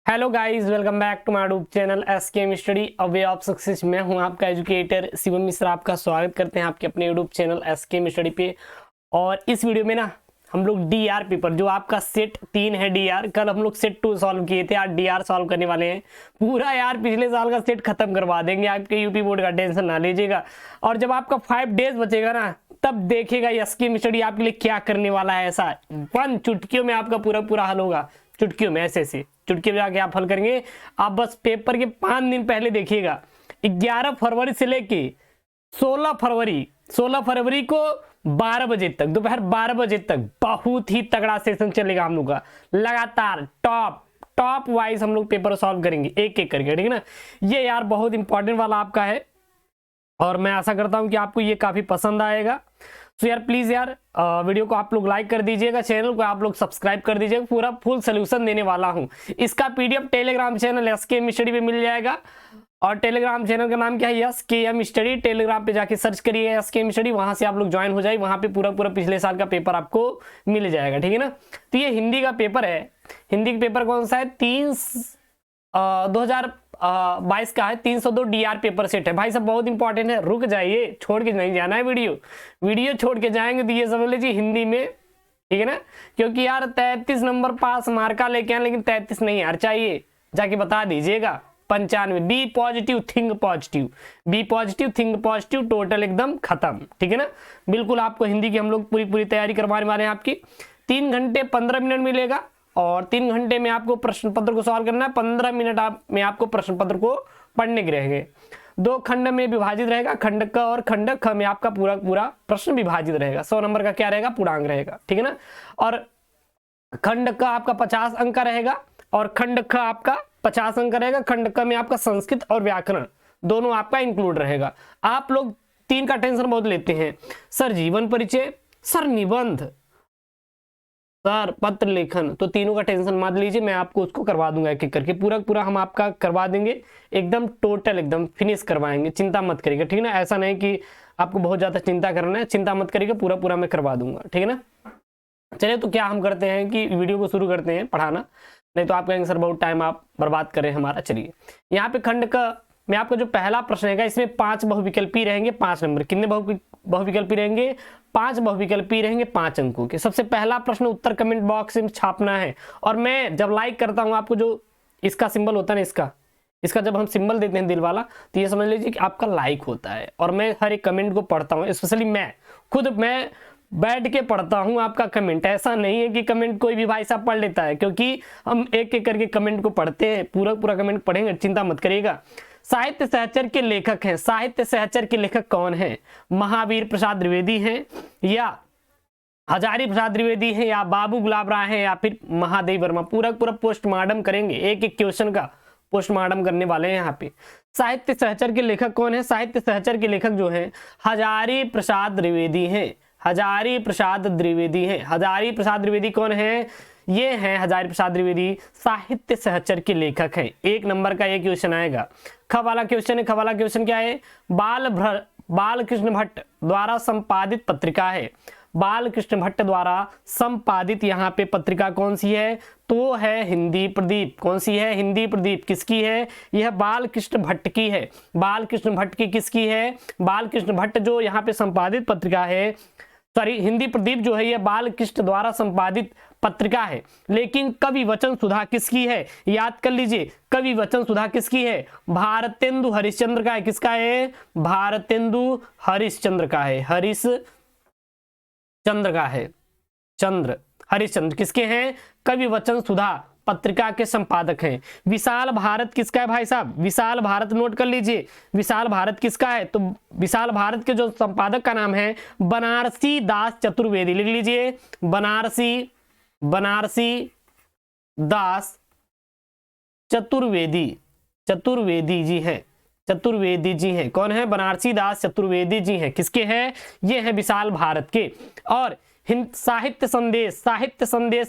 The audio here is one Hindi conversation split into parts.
Hello guys, welcome back to my YouTube channel SKM study a way of success. मैं हूं आपका एजुकेटर शिवम मिश्रा। आपका स्वागत करते हैं आपके अपने यूट्यूब चैनल एसकेएम स्टडी पे। और इस वीडियो में ना हम लोग डीआर पेपर, जो आपका सेट 3 है डीआर, कल हम लोग सेट 2 सॉल्व किए थे, आज डीआर सॉल्व करने वाले हैं। पूरा यार पिछले साल का सेट खत्म करवा देंगे, आपके यूपी बोर्ड का टेंशन ना लीजिएगा। और जब आपका 5 डेज बचेगा ना, तब देखिएगा एसकेएम स्टडी आपके लिए क्या करने वाला है। ऐसा 1 चुटकियों में आपका पूरा हल होगा। चुटकियों में ऐसे चुटकी में जाके आप हल करेंगे। आप बस पेपर के 5 दिन पहले देखिएगा, 11 फरवरी से लेके 16 फरवरी को 12 बजे तक, दोपहर 12 बजे तक बहुत ही तगड़ा सेशन चलेगा हम लोग का। लगातार टॉप वाइज हम लोग पेपर सॉल्व करेंगे एक एक करके, ठीक है ना। ये यार बहुत इंपॉर्टेंट वाला आपका है और मैं आशा करता हूं कि आपको ये काफी पसंद आएगा। तो यार प्लीज यार वीडियो को आप लोग लाइक कर दीजिएगा, चैनल को आप लोग सब्सक्राइब कर दीजिएगा। पूरा फुल सोल्यूशन देने वाला हूं। इसका PDF Telegram channel SKM study पे मिल जाएगा। और टेलीग्राम चैनल का नाम क्या है? SKM study. टेलीग्राम पे जाके सर्च करिए एसकेएम स्टडी, वहां से आप लोग ज्वाइन हो जाए। वहां पे पूरा पिछले साल का पेपर आपको मिल जाएगा, ठीक है ना। तो ये हिंदी का पेपर है। हिंदी का पेपर कौन सा है? 2022 का है। 302 डीआर पेपर सेट है भाई साहब, बहुत इंपॉर्टेंट है। रुक जाइए, छोड़ के नहीं जाना है वीडियो छोड़ के जाएंगे तो ये समझ लीजिए हिंदी में, ठीक है ना। क्योंकि यार 33 नंबर पास मार्का लेके आए, लेकिन 33 नहीं यार चाहिए, जाके बता दीजिएगा। 95। Be positive think positive, be positive think positive, total एकदम खत्म, ठीक है ना। बिल्कुल आपको हिंदी की हम लोग पूरी तैयारी करवाने वाले हैं। आपकी 3 घंटे 15 मिनट मिलेगा और 3 घंटे में आपको प्रश्न पत्र को सॉल्व करना है। 15 मिनट में आपको प्रश्न पत्र को पढ़ने के रहेंगे। 2 खंड में विभाजित रहेगा, खंड क और खंड ख में आपका पूरा प्रश्न विभाजित रहेगा। 100 नंबर का क्या रहेगा? पूर्णांक रहेगा, ठीक है ना। और खंड क आपका 50 अंक का रहेगा और खंड ख आपका 50 अंक का रहेगा। खंड क में आपका संस्कृत और व्याकरण दोनों आपका इंक्लूड रहेगा। आप लोग 3 का टेंशन बहुत लेते हैं, सर जीवन परिचय, सर निबंध, सर पत्र लेखन, तो तीनों का टेंशन मत लीजिए, मैं आपको उसको करवा दूंगा एक एक करके। पूरा हम आपका करवा देंगे, एकदम टोटल एकदम फिनिश करवाएंगे। चिंता मत करिएगा, ठीक है ना। ऐसा नहीं कि आपको बहुत ज्यादा चिंता करना है, चिंता मत करिएगा, पूरा मैं करवा दूंगा, ठीक है ना। चलिए तो क्या हम करते हैं कि वीडियो को शुरू करते हैं पढ़ाना, नहीं तो आप कहेंगे सर बहुत टाइम आप बर्बाद कर रहे हैं हमारा। चलिए यहाँ पे खंड का में आपका जो पहला प्रश्न है, इसमें 5 बहुविकल्पी रहेंगे 5 नंबर। कितने बहुविकल्पी रहेंगे? 5 बहुविकल्पी रहेंगे 5 अंकों के। सबसे पहला प्रश्न उत्तर कमेंट बॉक्स में छापना है। और मैं जब लाइक करता हूं, आपको जो इसका सिंबल होता है ना, इसका जब हम सिंबल देते हैं दिल वाला, तो ये समझ लीजिए कि आपका लाइक होता है। और मैं हर एक कमेंट को पढ़ता हूँ, स्पेशली मैं बैठ के पढ़ता हूं आपका कमेंट। ऐसा नहीं है कि कमेंट कोई भी भाई साहब पढ़ लेता है, क्योंकि हम एक एक करके कमेंट को पढ़ते हैं। पूरा कमेंट पढ़ेंगे, चिंता मत करिएगा। साहित्य सहचर के लेखक हैं, साहित्य सहचर के लेखक कौन हैं? महावीर प्रसाद द्विवेदी हैं, या हजारी प्रसाद द्विवेदी हैं, या बाबू गुलाब राय हैं, या फिर महादेव वर्मा। पूरा पोस्टमार्टम करेंगे, एक एक क्वेश्चन का पोस्टमार्टम करने वाले हैं यहाँ पे। साहित्य सहचर के लेखक कौन है? साहित्य सहचर के लेखक जो हैं हजारी प्रसाद द्विवेदी हैं। हजारी प्रसाद द्विवेदी हैं। हजारी प्रसाद द्विवेदी कौन है? ये हैं हजारी प्रसाद द्विवेदी, साहित्य सहचर के लेखक हैं। 1 नंबर का ये क्वेश्चन आएगा। ख वाला क्वेश्चन है। ख वाला क्वेश्चन क्या है? बालकृष्ण भट्ट द्वारा संपादित पत्रिका है। बालकृष्ण भट्ट द्वारा संपादित यहाँ पे पत्रिका कौन सी है? तो है हिंदी प्रदीप। कौन सी है? हिंदी प्रदीप। किसकी है? यह बालकृष्ण भट्ट की है। बालकृष्ण भट्ट की किसकी है? बालकृष्ण भट्ट जो यहाँ पे संपादित पत्रिका है, सॉरी हिंदी प्रदीप जो है, यह बालकृष्ण द्वारा संपादित पत्रिका है। लेकिन कवि वचन सुधा किसकी है? याद कर लीजिए, कवि वचन सुधा किसकी है? भारतेंदु हरिश्चंद्र का है। किसका है? भारतेंदु हरिश्चंद्र का है। हरिश्चंद्र का है। हरिश्चंद्र किसके हैं? कवि वचन सुधा पत्रिका के संपादक हैं। विशाल भारत किसका है भाई साहब? विशाल भारत नोट कर लीजिए, विशाल भारत किसका है? तो विशाल भारत के जो संपादक का नाम है बनारसी दास चतुर्वेदी। लिख लीजिए, बनारसी दास चतुर्वेदी जी हैं। चतुर्वेदी जी हैं। कौन है? बनारसी दास चतुर्वेदी जी हैं। किसके हैं? ये हैं विशाल भारत के। और साहित्य संदेश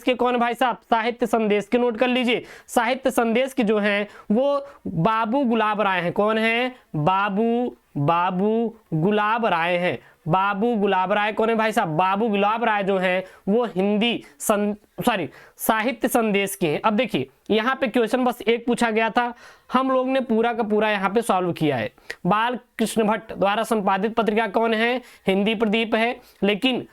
के कौन भाई साहब? साहित्य संदेश के नोट कर लीजिए। साहित्य संदेश के जो हैं वो बाबू गुलाब राय हैं। कौन है? बाबू गुलाब राय हैं। बाबू गुलाब राय कौन है भाई साहब? बाबू गुलाब राय जो है वो हिंदी साहित्य संदेश के हैं। अब देखिए यहाँ पे क्वेश्चन बस एक पूछा गया था, हम लोग ने पूरा का पूरा यहाँ पे सॉल्व किया है। बाल कृष्ण भट्ट द्वारा संपादित पत्रिका कौन है? हिंदी प्रदीप है। लेकिन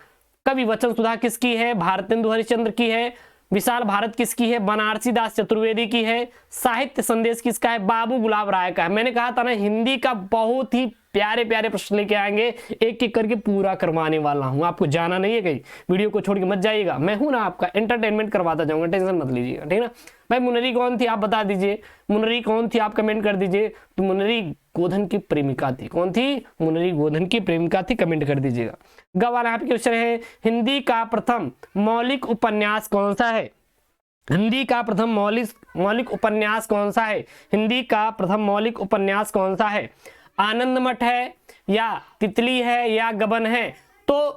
कवि वचन सुधा किसकी है? भारतेंदु हरिश्चंद्र की है। विशाल भारत किसकी है? बनारसी दास चतुर्वेदी की है। साहित्य संदेश किसका है? बाबू गुलाब राय का है। मैंने कहा था ना हिंदी का बहुत ही प्यारे प्यारे प्रश्न लेके आएंगे, एक एक करके पूरा करवाने वाला हूं। आपको जाना नहीं है कहीं, वीडियो को छोड़ के मत जाइएगा। मैं हूं ना आपका एंटरटेनमेंट करवाता जाऊंगा, टेंशन मत लीजिएगा, ठीक ना भाई। मुनरी कौन थी आप बता दीजिए, मुनरी कौन थी आप कमेंट कर दीजिए। तो मुनरी गोधन की प्रेमिका थी। कौन थी? मुनरी गोधन की प्रेमिका थी, कमेंट कर दीजिएगा। ग वाला यहाँ पे क्वेश्चन है, हिंदी का प्रथम मौलिक उपन्यास कौन सा है? हिंदी का प्रथम मौलिक उपन्यास कौन सा है? हिंदी का प्रथम मौलिक उपन्यास कौन सा है? आनंद मठ है या तितली है या गबन है? तो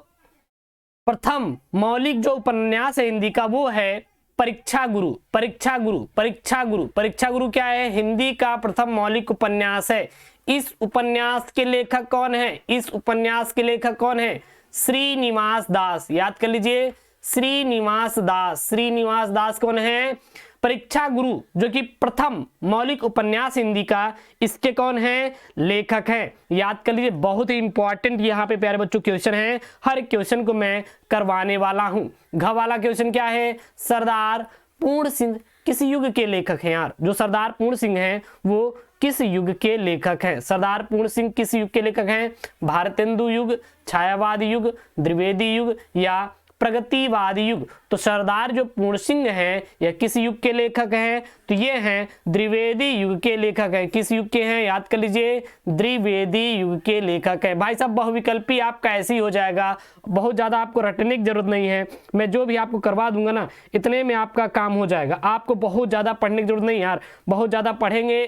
प्रथम मौलिक जो उपन्यास है हिंदी का वो है परीक्षा गुरु। परीक्षा गुरु, परीक्षा गुरु, परीक्षा गुरु क्या है? हिंदी का प्रथम मौलिक उपन्यास है। इस उपन्यास के लेखक कौन है? इस उपन्यास के लेखक कौन है? श्रीनिवास दास। याद कर लीजिए, श्रीनिवास दास। श्रीनिवास दास कौन है? परीक्षा गुरु जो कि प्रथम मौलिक उपन्यास हिंदी का, इसके कौन है? लेखक हैं। याद कर लीजिए, बहुत ही इंपॉर्टेंट यहाँ पे प्यारे बच्चों क्वेश्चन है। हर क्वेश्चन को मैं करवाने वाला हूँ। घ वाला क्वेश्चन क्या है? सरदार पूर्ण सिंह किस युग के लेखक हैं यार? जो सरदार पूर्ण सिंह हैं वो किस युग के लेखक हैं? सरदार पूर्ण सिंह किस युग के लेखक हैं? भारतेंदु युग, छायावाद युग, द्विवेदी युग या प्रगतिवादी युग? तो सरदार जो पूर्ण सिंह हैं यह किस युग के लेखक हैं? तो ये हैं द्विवेदी युग के लेखक हैं। किस युग के हैं? याद कर लीजिए, द्विवेदी युग के लेखक हैं। भाई साहब बहुविकल्पी आपका ऐसे ही हो जाएगा, बहुत ज्यादा आपको रटने की जरूरत नहीं है। मैं जो भी आपको करवा दूंगा ना इतने में आपका काम हो जाएगा। आपको बहुत ज्यादा पढ़ने की जरूरत नहीं यार, बहुत ज्यादा पढ़ेंगे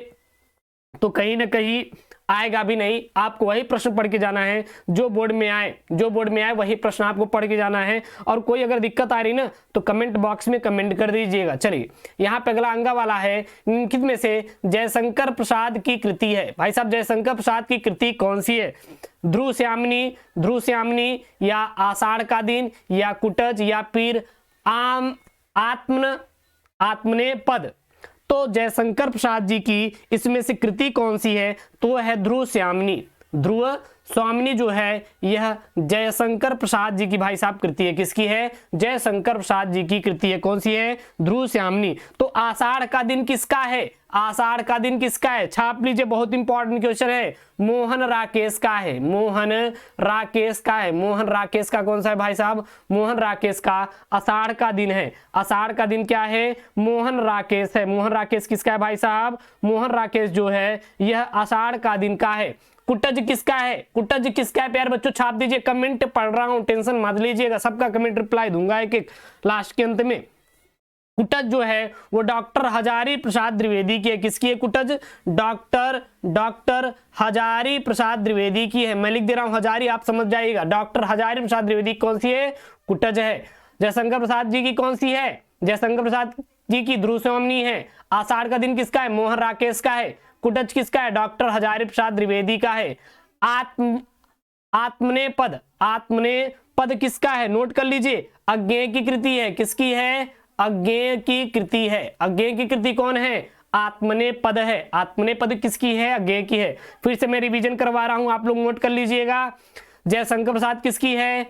तो कहीं ना कहीं आएगा भी नहीं। आपको वही प्रश्न पढ़ के जाना है जो बोर्ड में आए, जो बोर्ड में आए वही प्रश्न आपको पढ़ के जाना है। और कोई अगर दिक्कत आ रही ना तो कमेंट बॉक्स में कमेंट कर दीजिएगा। चलिए यहाँ पे अगला अंगा वाला है, निम्नलिखित में से जयशंकर प्रसाद की कृति है। भाई साहब जयशंकर प्रसाद की कृति कौन सी है? ध्रुव श्यामिनी या आषाढ़ का दिन या कुटज या फिर आत्मने पद? तो जयशंकर प्रसाद जी की इसमें से कृति कौन सी है? तो है ध्रुव श्यामिनी। ध्रुव स्वामिनी जो है यह जयशंकर प्रसाद जी की भाई साहब कृति है। किसकी है? जयशंकर प्रसाद जी की कृति है। कौन सी है? ध्रुव श्यामिनी। तो आषाढ़ का दिन किसका है? आषाढ़ का दिन किसका है? छाप लीजिए, बहुत इंपॉर्टेंट क्वेश्चन है। मोहन राकेश का है। मोहन राकेश का है। मोहन राकेश का कौन सा है भाई साहब? मोहन राकेश का आषाढ़ का दिन है। आषाढ़ का दिन क्या है? मोहन राकेश है। मोहन राकेश किसका है भाई साहब? मोहन राकेश जो है यह आषाढ़ का दिन का है। कुटज किसका है? कुटज किसका है प्यारे बच्चों? छाप दीजिए, कमेंट पढ़ रहा हूं, टेंशन मत लीजिएगा, सबका कमेंट रिप्लाई दूंगा एक एक लास्ट के अंत में। कुटज जो है वो डॉक्टर हजारी प्रसाद द्विवेदी की है। किसकी है कुटज? डॉक्टर हजारी प्रसाद द्विवेदी की है। मैं लिख दे रहा हूं हजारी, आप समझ जाइएगा। डॉक्टर हजारी प्रसाद द्विवेदी कौन सी है? कुटज है। जयशंकर प्रसाद जी की कौन सी है? जयशंकर प्रसाद जी की ध्रुव स्वामिनी है। आषाढ़ का दिन किसका है? मोहन राकेश का है। कुटज किसका है? डॉक्टर हजारी प्रसाद द्विवेदी का है। आत्मने पद किसका है? नोट कर लीजिए, अज्ञेय की कृति है। किसकी है? अज्ञेय की कृति है। अज्ञेय की कृति कौन है? आत्मने पद है। आत्मने पद किसकी है? अज्ञेय की है। फिर से मैं रिवीजन करवा रहा हूं, आप लोग नोट कर लीजिएगा। जयशंकर प्रसाद किसकी है?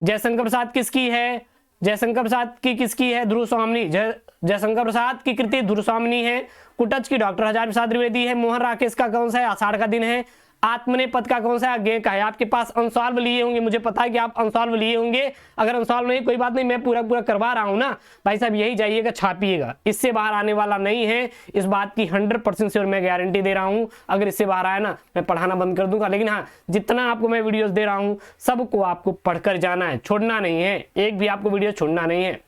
जयशंकर प्रसाद किसकी है? जयशंकर प्रसाद की किसकी है? ध्रुव स्वामिनी। जयशंकर प्रसाद की कृति ध्रुव स्वामिनी है। कुटज की डॉक्टर हजारी प्रसाद द्विवेदी है। मोहन राकेश का कौन सा है? आषाढ़ का दिन है। आत्मने पद का कौन सा है? अज्ञेय का है। आपके पास अनसॉल्व लिए होंगे, मुझे पता है कि आप अनसॉल्व लिए होंगे। अगर अनसॉल्व नहीं कोई बात नहीं, मैं पूरा करवा रहा हूं ना भाई साहब, यही जाइएगा छापिएगा, इससे बाहर आने वाला नहीं है। इस बात की 100% श्योर मैं गारंटी दे रहा हूं। अगर इससे बाहर आया ना मैं पढ़ाना बंद कर दूंगा। लेकिन हाँ, जितना आपको मैं वीडियोस दे रहा हूं सबको आपको पढ़कर जाना है, छोड़ना नहीं है, एक भी आपको वीडियो छोड़ना नहीं है।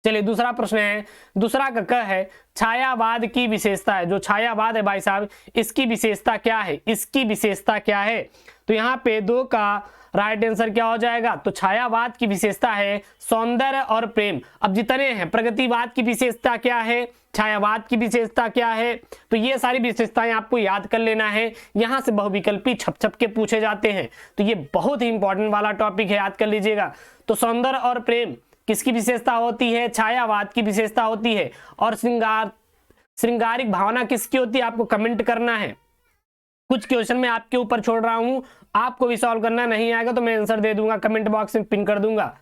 चलिए दूसरा प्रश्न है, दूसरा का क है छायावाद की विशेषता है। जो छायावाद है भाई साहब इसकी विशेषता क्या है? इसकी विशेषता क्या है? तो यहाँ पे 2 का राइट आंसर क्या हो जाएगा? तो छायावाद की विशेषता है सौंदर्य और प्रेम। अब जितने हैं, प्रगतिवाद की विशेषता क्या है, छायावाद की विशेषता क्या है, तो ये सारी विशेषताएं आपको याद कर लेना है। यहां से बहुविकल्पी छप छप के पूछे जाते हैं, तो ये बहुत ही इंपॉर्टेंट वाला टॉपिक है, याद कर लीजिएगा। तो सौंदर्य और प्रेम किसकी विशेषता होती है? छायावाद की विशेषता होती है। और श्रृंगारिक भावना किसकी होती है? आपको कमेंट करना है। कुछ क्वेश्चन मैं आपके ऊपर छोड़ रहा हूं, आपको भी सॉल्व करना, नहीं आएगा तो मैं आंसर दे दूंगा, कमेंट बॉक्स में पिन कर दूंगा।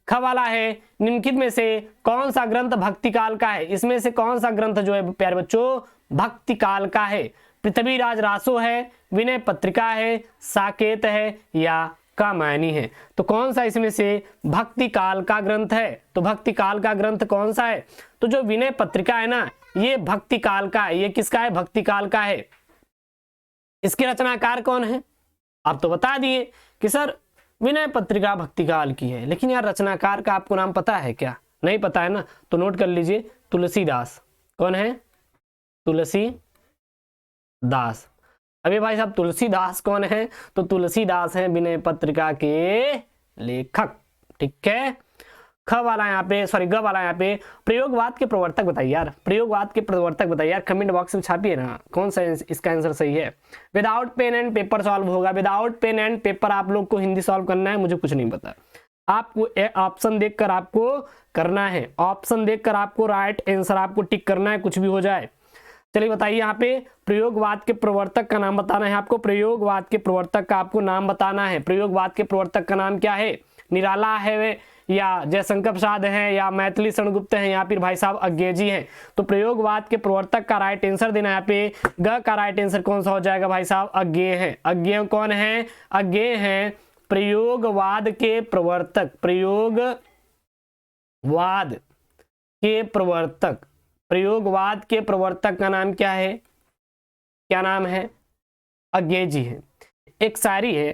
ख वाला है, निम्नलिखित में से कौन सा ग्रंथ भक्ति काल का है? इसमें से कौन सा ग्रंथ जो है प्यारे बच्चों भक्ति काल का है? पृथ्वीराज रासो है, विनय पत्रिका है, साकेत है या कामायनी है? तो कौन सा इसमें से भक्ति काल का ग्रंथ है? तो भक्ति काल का ग्रंथ कौन सा है? तो जो विनय पत्रिका है ना, ये भक्ति काल का है। ये किसका है? भक्ति काल का है। इसके रचनाकार कौन है? आप तो बता दिए कि सर विनय पत्रिका भक्ति काल की है, लेकिन यार रचनाकार का आपको नाम पता है क्या? नहीं पता है ना, तो नोट कर लीजिए, तुलसीदास। कौन है? तुलसीदास। अभी भाई साहब तुलसीदास कौन है? तो तुलसीदास हैं विनय पत्रिका के लेखक। ठीक है। ख वाला यहाँ पे, सॉरी ग वाला यहाँ पे, प्रयोगवाद के प्रवर्तक बताइए यार, प्रयोगवाद के प्रवर्तक बताइए यार, कमेंट बॉक्स में छापिए ना कौन सा इसका आंसर सही है। Without pen and paper solve होगा, विदाउट पेन एंड पेपर आप लोग को हिंदी सॉल्व करना है, मुझे कुछ नहीं पता। आपको ऑप्शन देखकर आपको करना है, ऑप्शन देखकर आपको राइट आंसर आपको टिक करना है, कुछ भी हो जाए। चलिए बताइए यहाँ पे प्रयोगवाद के प्रवर्तक का नाम बताना है आपको, प्रयोगवाद के प्रवर्तक का आपको नाम बताना है। प्रयोगवाद के प्रवर्तक का नाम क्या है? निराला है या जयशंकर प्रसाद हैं या मैथिली शरण गुप्त हैं या फिर भाई साहब अज्ञेयजी हैं? तो प्रयोगवाद के प्रवर्तक का राइट आंसर देना है यहाँ पे। ग का राइट आंसर कौन सा हो जाएगा भाई साहब? अज्ञेय है। अज्ञेय कौन है? अज्ञेय हैं प्रयोगवाद के प्रवर्तक, प्रयोगवाद के प्रवर्तक। प्रयोगवाद के प्रवर्तक का नाम क्या है? क्या नाम है? अज्ञेयजी है। एक शायरी है,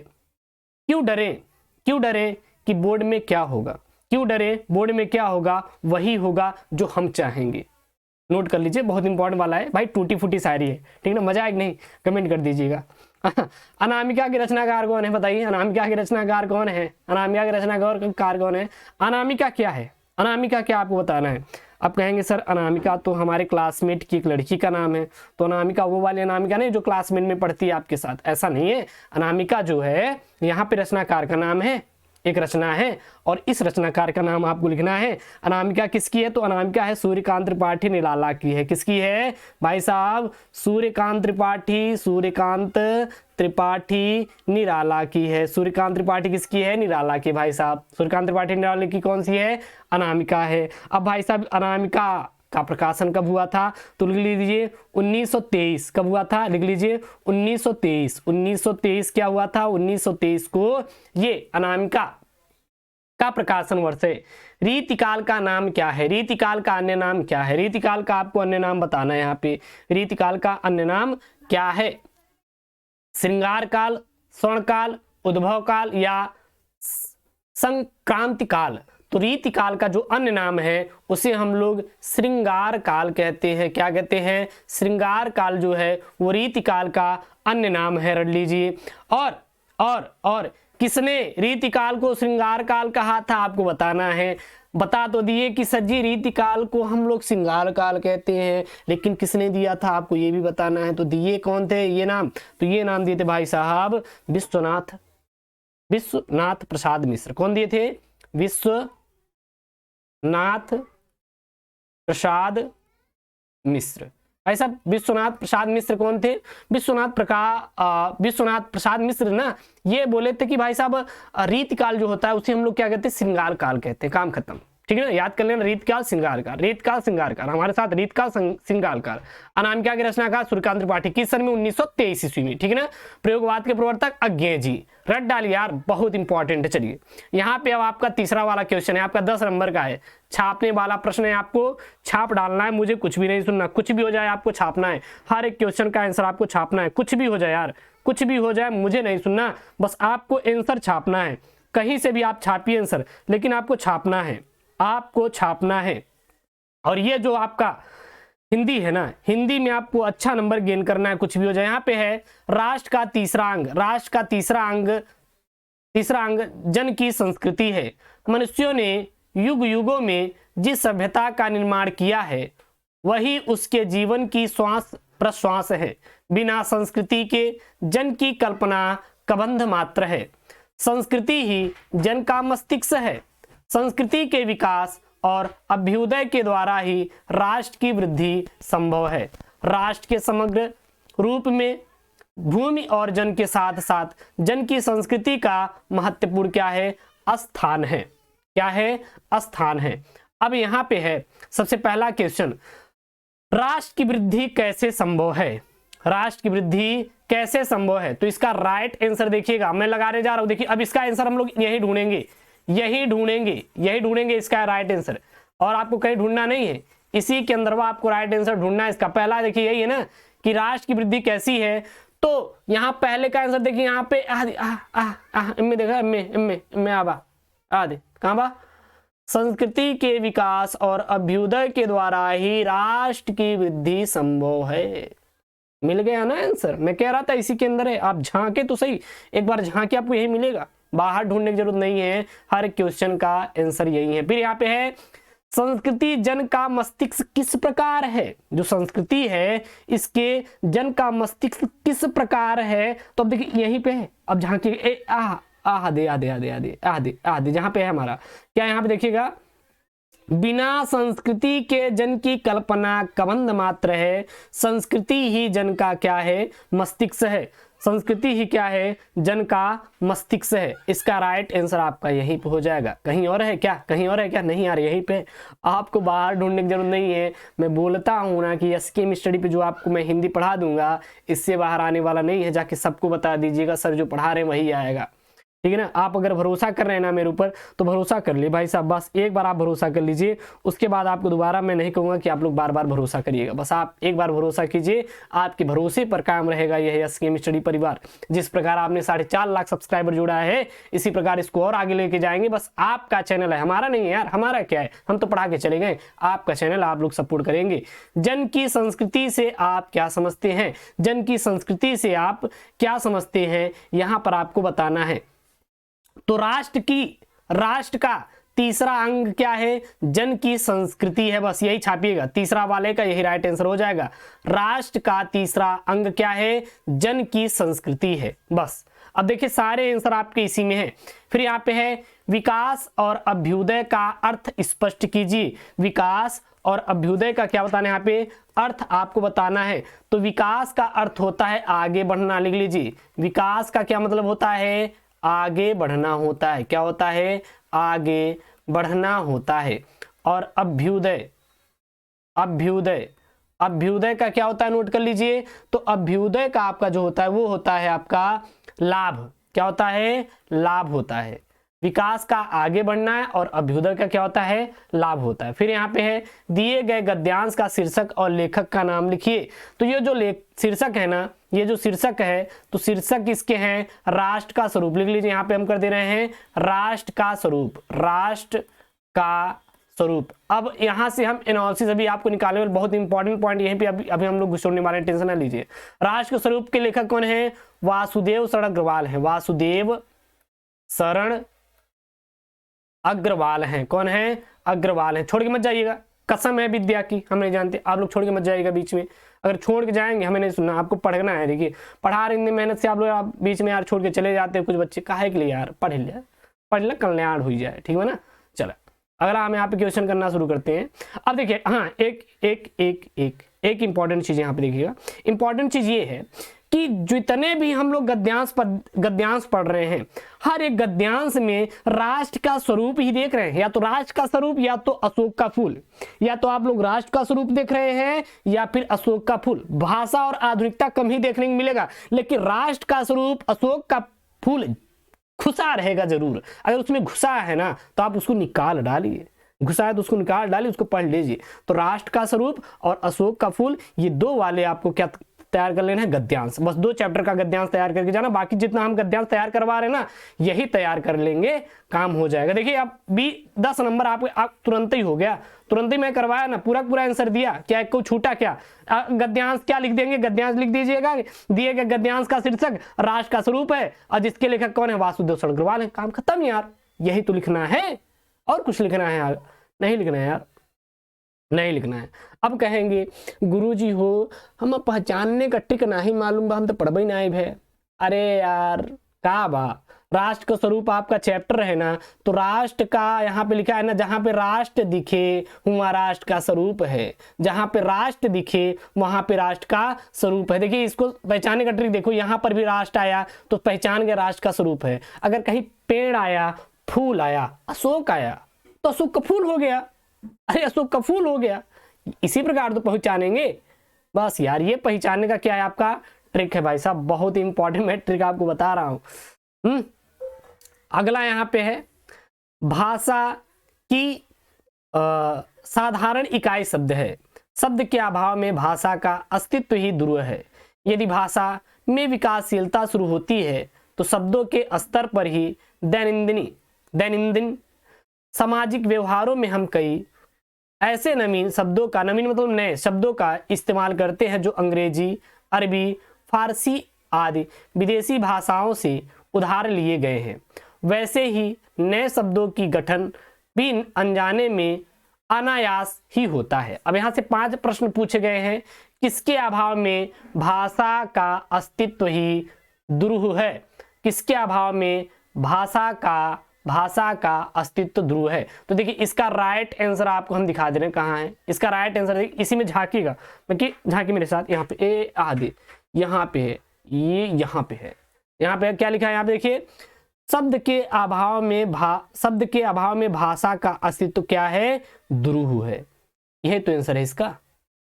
क्यों डरे, क्यों डरे कि बोर्ड में क्या होगा, क्यों डरे बोर्ड में क्या होगा, वही होगा जो हम चाहेंगे। नोट कर लीजिए, बहुत इंपॉर्टेंट वाला है भाई, टूटी फूटी शायरी है, ठीक ना? मजा आएगा नहीं? कमेंट कर दीजिएगा। अनामिका के रचनाकार कौन है? बताइए, अनामिका के रचनाकार कौन है? अनामिका के रचनाकार कौन है? अनामिका क्या है? अनामिका क्या आपको बताना है? आप कहेंगे सर अनामिका तो हमारे क्लासमेट की एक लड़की का नाम है, तो अनामिका वो वाली अनामिका नहीं जो क्लासमेट में पढ़ती है आपके साथ, ऐसा नहीं है। अनामिका जो है यहाँ पे रचनाकार का नाम है, एक रचना है और इस रचनाकार का नाम आपको लिखना है। अनामिका किसकी है? तो अनामिका है सूर्यकांत त्रिपाठी निराला की है। किसकी है भाई साहब? सूर्यकांत त्रिपाठी, सूर्यकांत त्रिपाठी निराला की है। सूर्यकांत त्रिपाठी किसकी है? निराला की भाई साहब। सूर्यकांत त्रिपाठी निराला की कौन सी है? अनामिका है। अब भाई साहब अनामिका का प्रकाशन कब हुआ था? तो लिख लीजिए 1923। कब हुआ था? लिख लीजिए 1923। 1923 क्या हुआ था? 1923 को ये अनामिका का प्रकाशन वर्ष है। रीतिकाल का नाम क्या है? रीतिकाल का अन्य नाम क्या है? रीतिकाल का आपको अन्य नाम बताना है यहाँ पे। रीतिकाल का अन्य नाम क्या है? श्रृंगार काल, स्वर्णकाल, उद्भव काल या संक्रांति काल? तो रीतिकाल का जो अन्य नाम है उसे हम लोग श्रृंगार काल कहते हैं। क्या कहते हैं? श्रृंगार काल जो है वो रीतिकाल का अन्य नाम है, रट लीजिए। और किसने रीतिकाल को श्रृंगार काल कहा था? आपको बताना है। बता तो दिए कि सर जी रीतिकाल को हम लोग श्रृंगार काल कहते हैं, लेकिन किसने दिया था आपको ये भी बताना है। तो दिए कौन थे ये नाम? तो ये नाम दिए थे भाई साहब विश्वनाथ प्रसाद मिश्र। कौन दिए थे? विश्वनाथ प्रसाद मिश्र। भाई साहब विश्वनाथ प्रसाद मिश्र कौन थे? विश्वनाथ प्रसाद मिश्र ना ये बोले थे कि भाई साहब रीतिकाल जो होता है उसे हम लोग क्या कहते हैं? श्रृंगार काल कहते हैं। काम खत्म, ठीक है ना? याद कर लेना, रीतकाल श्रृंगार काल, रीतकाल श्रृंगार काल, हमारे साथ रीतकाल श्रृंगार काल। अनामिका के रचनाकार सूर्यकांत त्रिपाठी, किस सन में? 1923 ईस्वी में, ठीक है ना? प्रयोगवाद के प्रवर्तक अज्ञेयजी। रट डालिए यार, बहुत इंपॉर्टेंट है। चलिए यहाँ पे अब आपका तीसरा वाला क्वेश्चन है, आपका 10 नंबर का है, छापने वाला प्रश्न है, आपको छाप डालना है, मुझे कुछ भी नहीं सुनना, कुछ भी हो जाए आपको छापना है। हर एक क्वेश्चन का आंसर आपको छापना है, कुछ भी हो जाए यार, कुछ भी हो जाए मुझे नहीं सुनना, बस आपको आंसर छापना है। कहीं से भी आप छापिए आंसर, लेकिन आपको छापना है, आपको छापना है। और ये जो आपका हिंदी है ना, हिंदी में आपको अच्छा नंबर गेन करना है, कुछ भी हो जाए। यहाँ पे है राष्ट्र का तीसरा अंग, राष्ट्र का तीसरा अंग तीसरा अंग जन की संस्कृति है। मनुष्यों ने युग युगों में जिस सभ्यता का निर्माण किया है वही उसके जीवन की श्वास प्रश्वास है। बिना संस्कृति के जन की कल्पना कबंध मात्र है। संस्कृति ही जन का मस्तिष्क है। संस्कृति के विकास और अभ्युदय के द्वारा ही राष्ट्र की वृद्धि संभव है। राष्ट्र के समग्र रूप में भूमि और जन के साथ साथ जन की संस्कृति का महत्वपूर्ण क्या है, स्थान है। क्या है, स्थान है। अब यहाँ पे है सबसे पहला क्वेश्चन, राष्ट्र की वृद्धि कैसे संभव है? राष्ट्र की वृद्धि कैसे संभव है? तो इसका राइट आंसर देखिएगा, मैं लगाने जा रहा हूं। देखिए अब इसका आंसर हम लोग यही ढूंढेंगे इसका राइट आंसर, और आपको कहीं ढूंढना नहीं है, इसी के अंदर आपको राइट आंसर ढूंढना है इसका। पहला देखिए यही है ना कि राष्ट्र की वृद्धि कैसी है, तो यहाँ पहले का आंसर देखिए, यहाँ पे इनमें देखा, इनमें आदे कहाँ बा, संस्कृति के विकास और अभ्युदय के द्वारा ही राष्ट्र की वृद्धि संभव है। मिल गया ना आंसर, मैं कह रहा था इसी के अंदर है। आप झांके तो सही, एक बार झांके आपको यही मिलेगा, बाहर ढूंढने की जरूरत नहीं है, हर क्वेश्चन का आंसर यही है। फिर यहाँ पे है संस्कृति जन का मस्तिष्क किस प्रकार है। जो संस्कृति है इसके जन का मस्तिष्क किस प्रकार है, तो अब देखिए यहीं पे है। अब झांके आधे जहां पे है हमारा क्या, यहाँ पे देखिएगा, बिना संस्कृति के जन की कल्पना कबंध मात्र है। संस्कृति ही जन का क्या है, मस्तिष्क है। संस्कृति ही क्या है, जन का मस्तिष्क है। इसका राइट आंसर आपका यहीं पे हो जाएगा। कहीं और है क्या, कहीं और है क्या? नहीं यार, यहीं पे। आपको बाहर ढूंढने की जरूरत नहीं है। मैं बोलता हूँ ना कि एसकेएम स्टडी पे जो आपको मैं हिंदी पढ़ा दूंगा, इससे बाहर आने वाला नहीं है। जाके सबको बता दीजिएगा सर जो पढ़ा रहे हैं वही आएगा, ठीक है ना। आप अगर भरोसा कर रहे हैं ना मेरे ऊपर, तो भरोसा कर लिए भाई साहब, बस एक बार आप भरोसा कर लीजिए। उसके बाद आपको दोबारा मैं नहीं कहूँगा कि आप लोग बार बार भरोसा करिएगा, बस आप एक बार भरोसा कीजिए। आपके भरोसे पर कायम रहेगा यह एसकेएम स्टडी परिवार। जिस प्रकार आपने 4.5 लाख सब्सक्राइबर जोड़ा है, इसी प्रकार इसको और आगे लेके जाएंगे। बस आपका चैनल है, हमारा नहीं है यार। हमारा क्या है, हम तो पढ़ा के चले गए। आपका चैनल, आप लोग सपोर्ट करेंगे। जन की संस्कृति से आप क्या समझते हैं, जन की संस्कृति से आप क्या समझते हैं, यहाँ पर आपको बताना है। तो राष्ट्र का तीसरा अंग क्या है, जन की संस्कृति है। बस यही छापिएगा, तीसरा वाले का यही राइट आंसर हो जाएगा। राष्ट्र का तीसरा अंग क्या है, जन की संस्कृति है। बस अब देखिए सारे आंसर आपके इसी में है। फिर यहाँ पे है विकास और अभ्युदय का अर्थ स्पष्ट कीजिए। विकास और अभ्युदय का क्या बताना है, यहाँ पे अर्थ आपको बताना है। तो विकास का अर्थ होता है आगे बढ़ना, लिख लीजिए। विकास का क्या मतलब होता है, आगे बढ़ना होता है। क्या होता है, आगे बढ़ना होता है। और अभ्युदय का क्या होता है, नोट कर लीजिए। तो अभ्युदय का आपका जो होता है वो होता है आपका लाभ। क्या होता है, लाभ होता है। विकास का आगे बढ़ना है और अभ्युदय का क्या होता है, लाभ होता है। फिर यहाँ पे है दिए गए गद्यांश का शीर्षक और लेखक का नाम लिखिए। तो ये जो शीर्षक है ना, ये जो शीर्षक है, तो शीर्षक किसके हैं, राष्ट्र का स्वरूप। लिख लीजिए, यहाँ पे हम कर दे रहे हैं राष्ट्र का स्वरूप, राष्ट्र का स्वरूप। अब यहाँ से हम एनालिसिस अभी आपको निकालने वाले बहुत इंपॉर्टेंट पॉइंट यहीं पे अभी हम लोग घुसोड़ने वाले हैं, टेंशन ना लीजिए। राष्ट्र के स्वरूप के लेखक कौन है, वासुदेव शरण अग्रवाल है। वासुदेव शरण अग्रवाल हैं। कौन है, अग्रवाल हैं। छोड़ के मत जाइएगा, कसम है विद्या की, हम नहीं जानते। आप लोग छोड़ के मत जाइएगा बीच में, अगर छोड़ के जाएंगे हमें नहीं सुनना, आपको पढ़ना है। देखिए पढ़ा रहे इतनी मेहनत से, आप लोग आप बीच में यार छोड़ के चले जाते हैं। कुछ बच्चे काहे के लिए यार, पढ़ ले कल्याण हो जाए, ठीक है ना। चलो अगला हम यहाँ पे क्वेश्चन करना शुरू करते हैं। अब देखिए हाँ, एक इंपॉर्टेंट चीज यहाँ पे देखिएगा। इंपॉर्टेंट चीज ये है कि जितने भी हम लोग गद्यांश पढ़ रहे हैं, हर एक गद्यांश में राष्ट्र का स्वरूप ही देख रहे हैं। या तो राष्ट्र का स्वरूप, या तो अशोक का फूल। या तो आप लोग राष्ट्र का स्वरूप देख रहे हैं या फिर अशोक का फूल। भाषा और आधुनिकता कम ही देखने को मिलेगा, लेकिन राष्ट्र का स्वरूप, अशोक का फूल घुसा रहेगा जरूर। अगर उसमें घुसा है ना तो आप उसको निकाल डालिए, घुसा है तो उसको निकाल डालिए, उसको पढ़ लीजिए। तो राष्ट्र का स्वरूप और अशोक का फूल, ये दो वाले आपको क्या तैयार कर लेना है, गद्यांश। बस 2 चैप्टर का गद्यांश तैयार करके जाना। बाकी जितना हम गद्यांश तैयार करवा रहे हैं ना, यही तैयार कर लेंगे, काम हो जाएगा। देखिए अब 10 नंबर आप तुरंत ही हो गया। तुरंत ही मैं करवाया ना, पूरा पूरा आंसर दिया, क्या एक को छूटा क्या? गद्यांश क्या लिख देंगे, गद्यांश लिख दीजिएगा, दिए गए गद्यांश का शीर्षक राष्ट्र का स्वरूप है और जिसके लेखक कौन है, वासुदेव सड़गरवाल है। काम खत्म यार, यही तो लिखना है, और कुछ लिखना है यार? नहीं लिखना है यार, नहीं लिखना है। अब कहेंगे गुरुजी हो हम पहचानने का टिक नहीं मालूम बा, हम तो पढ़बई नहीं भे। अरे यार का बा, राष्ट्र का स्वरूप आपका चैप्टर है ना, तो राष्ट्र का यहाँ पे लिखा है ना, जहां पे राष्ट्र दिखे वहां राष्ट्र का स्वरूप है, जहां पे राष्ट्र दिखे वहां पे राष्ट्र का स्वरूप है। देखिए इसको पहचानने का ट्रिक देखो, यहाँ पर भी राष्ट्र आया तो पहचान के राष्ट्र का स्वरूप है। अगर कहीं पेड़ आया, फूल आया, अशोक आया तो अशोक का फूल हो गया, अरे अशोक का फूल हो गया। इसी प्रकार तो पहचानेंगे। बस यार ये पहचानने का क्या है आपका ट्रिक है भाई साहब, बहुत ही इंपॉर्टेंट मैं ट्रिक आपको बता रहा हूं। अगला यहाँ पे है भाषा की साधारण इकाई शब्द है। शब्द के अभाव में भाषा का अस्तित्व ही ध्रुव है। यदि भाषा में विकासशीलता शुरू होती है तो शब्दों के स्तर पर ही दैनंदिन सामाजिक व्यवहारों में हम कई ऐसे नवीन शब्दों का, नवीन मतलब नए शब्दों का इस्तेमाल करते हैं जो अंग्रेजी, अरबी, फारसी आदि विदेशी भाषाओं से उधार लिए गए हैं। वैसे ही नए शब्दों की गठन भी अनजाने में अनायास ही होता है। अब यहाँ से 5 प्रश्न पूछे गए हैं। किसके अभाव में भाषा का अस्तित्व ही ध्रुव है? किसके अभाव में भाषा का अस्तित्व ध्रुव है? तो देखिए इसका राइट आंसर आपको हम दिखा दे रहे हैं कहाँ है। इसका राइट आंसर इसी में झांकीगा, झांकी मेरे साथ, यहाँ पे ए आदि, यहाँ पे है, ये यहाँ पे है, यहाँ पे क्या लिखा है, यहाँ पे देखिए शब्द के अभाव में भाषा का अस्तित्व क्या है? ध्रुव है। यही तो आंसर है इसका,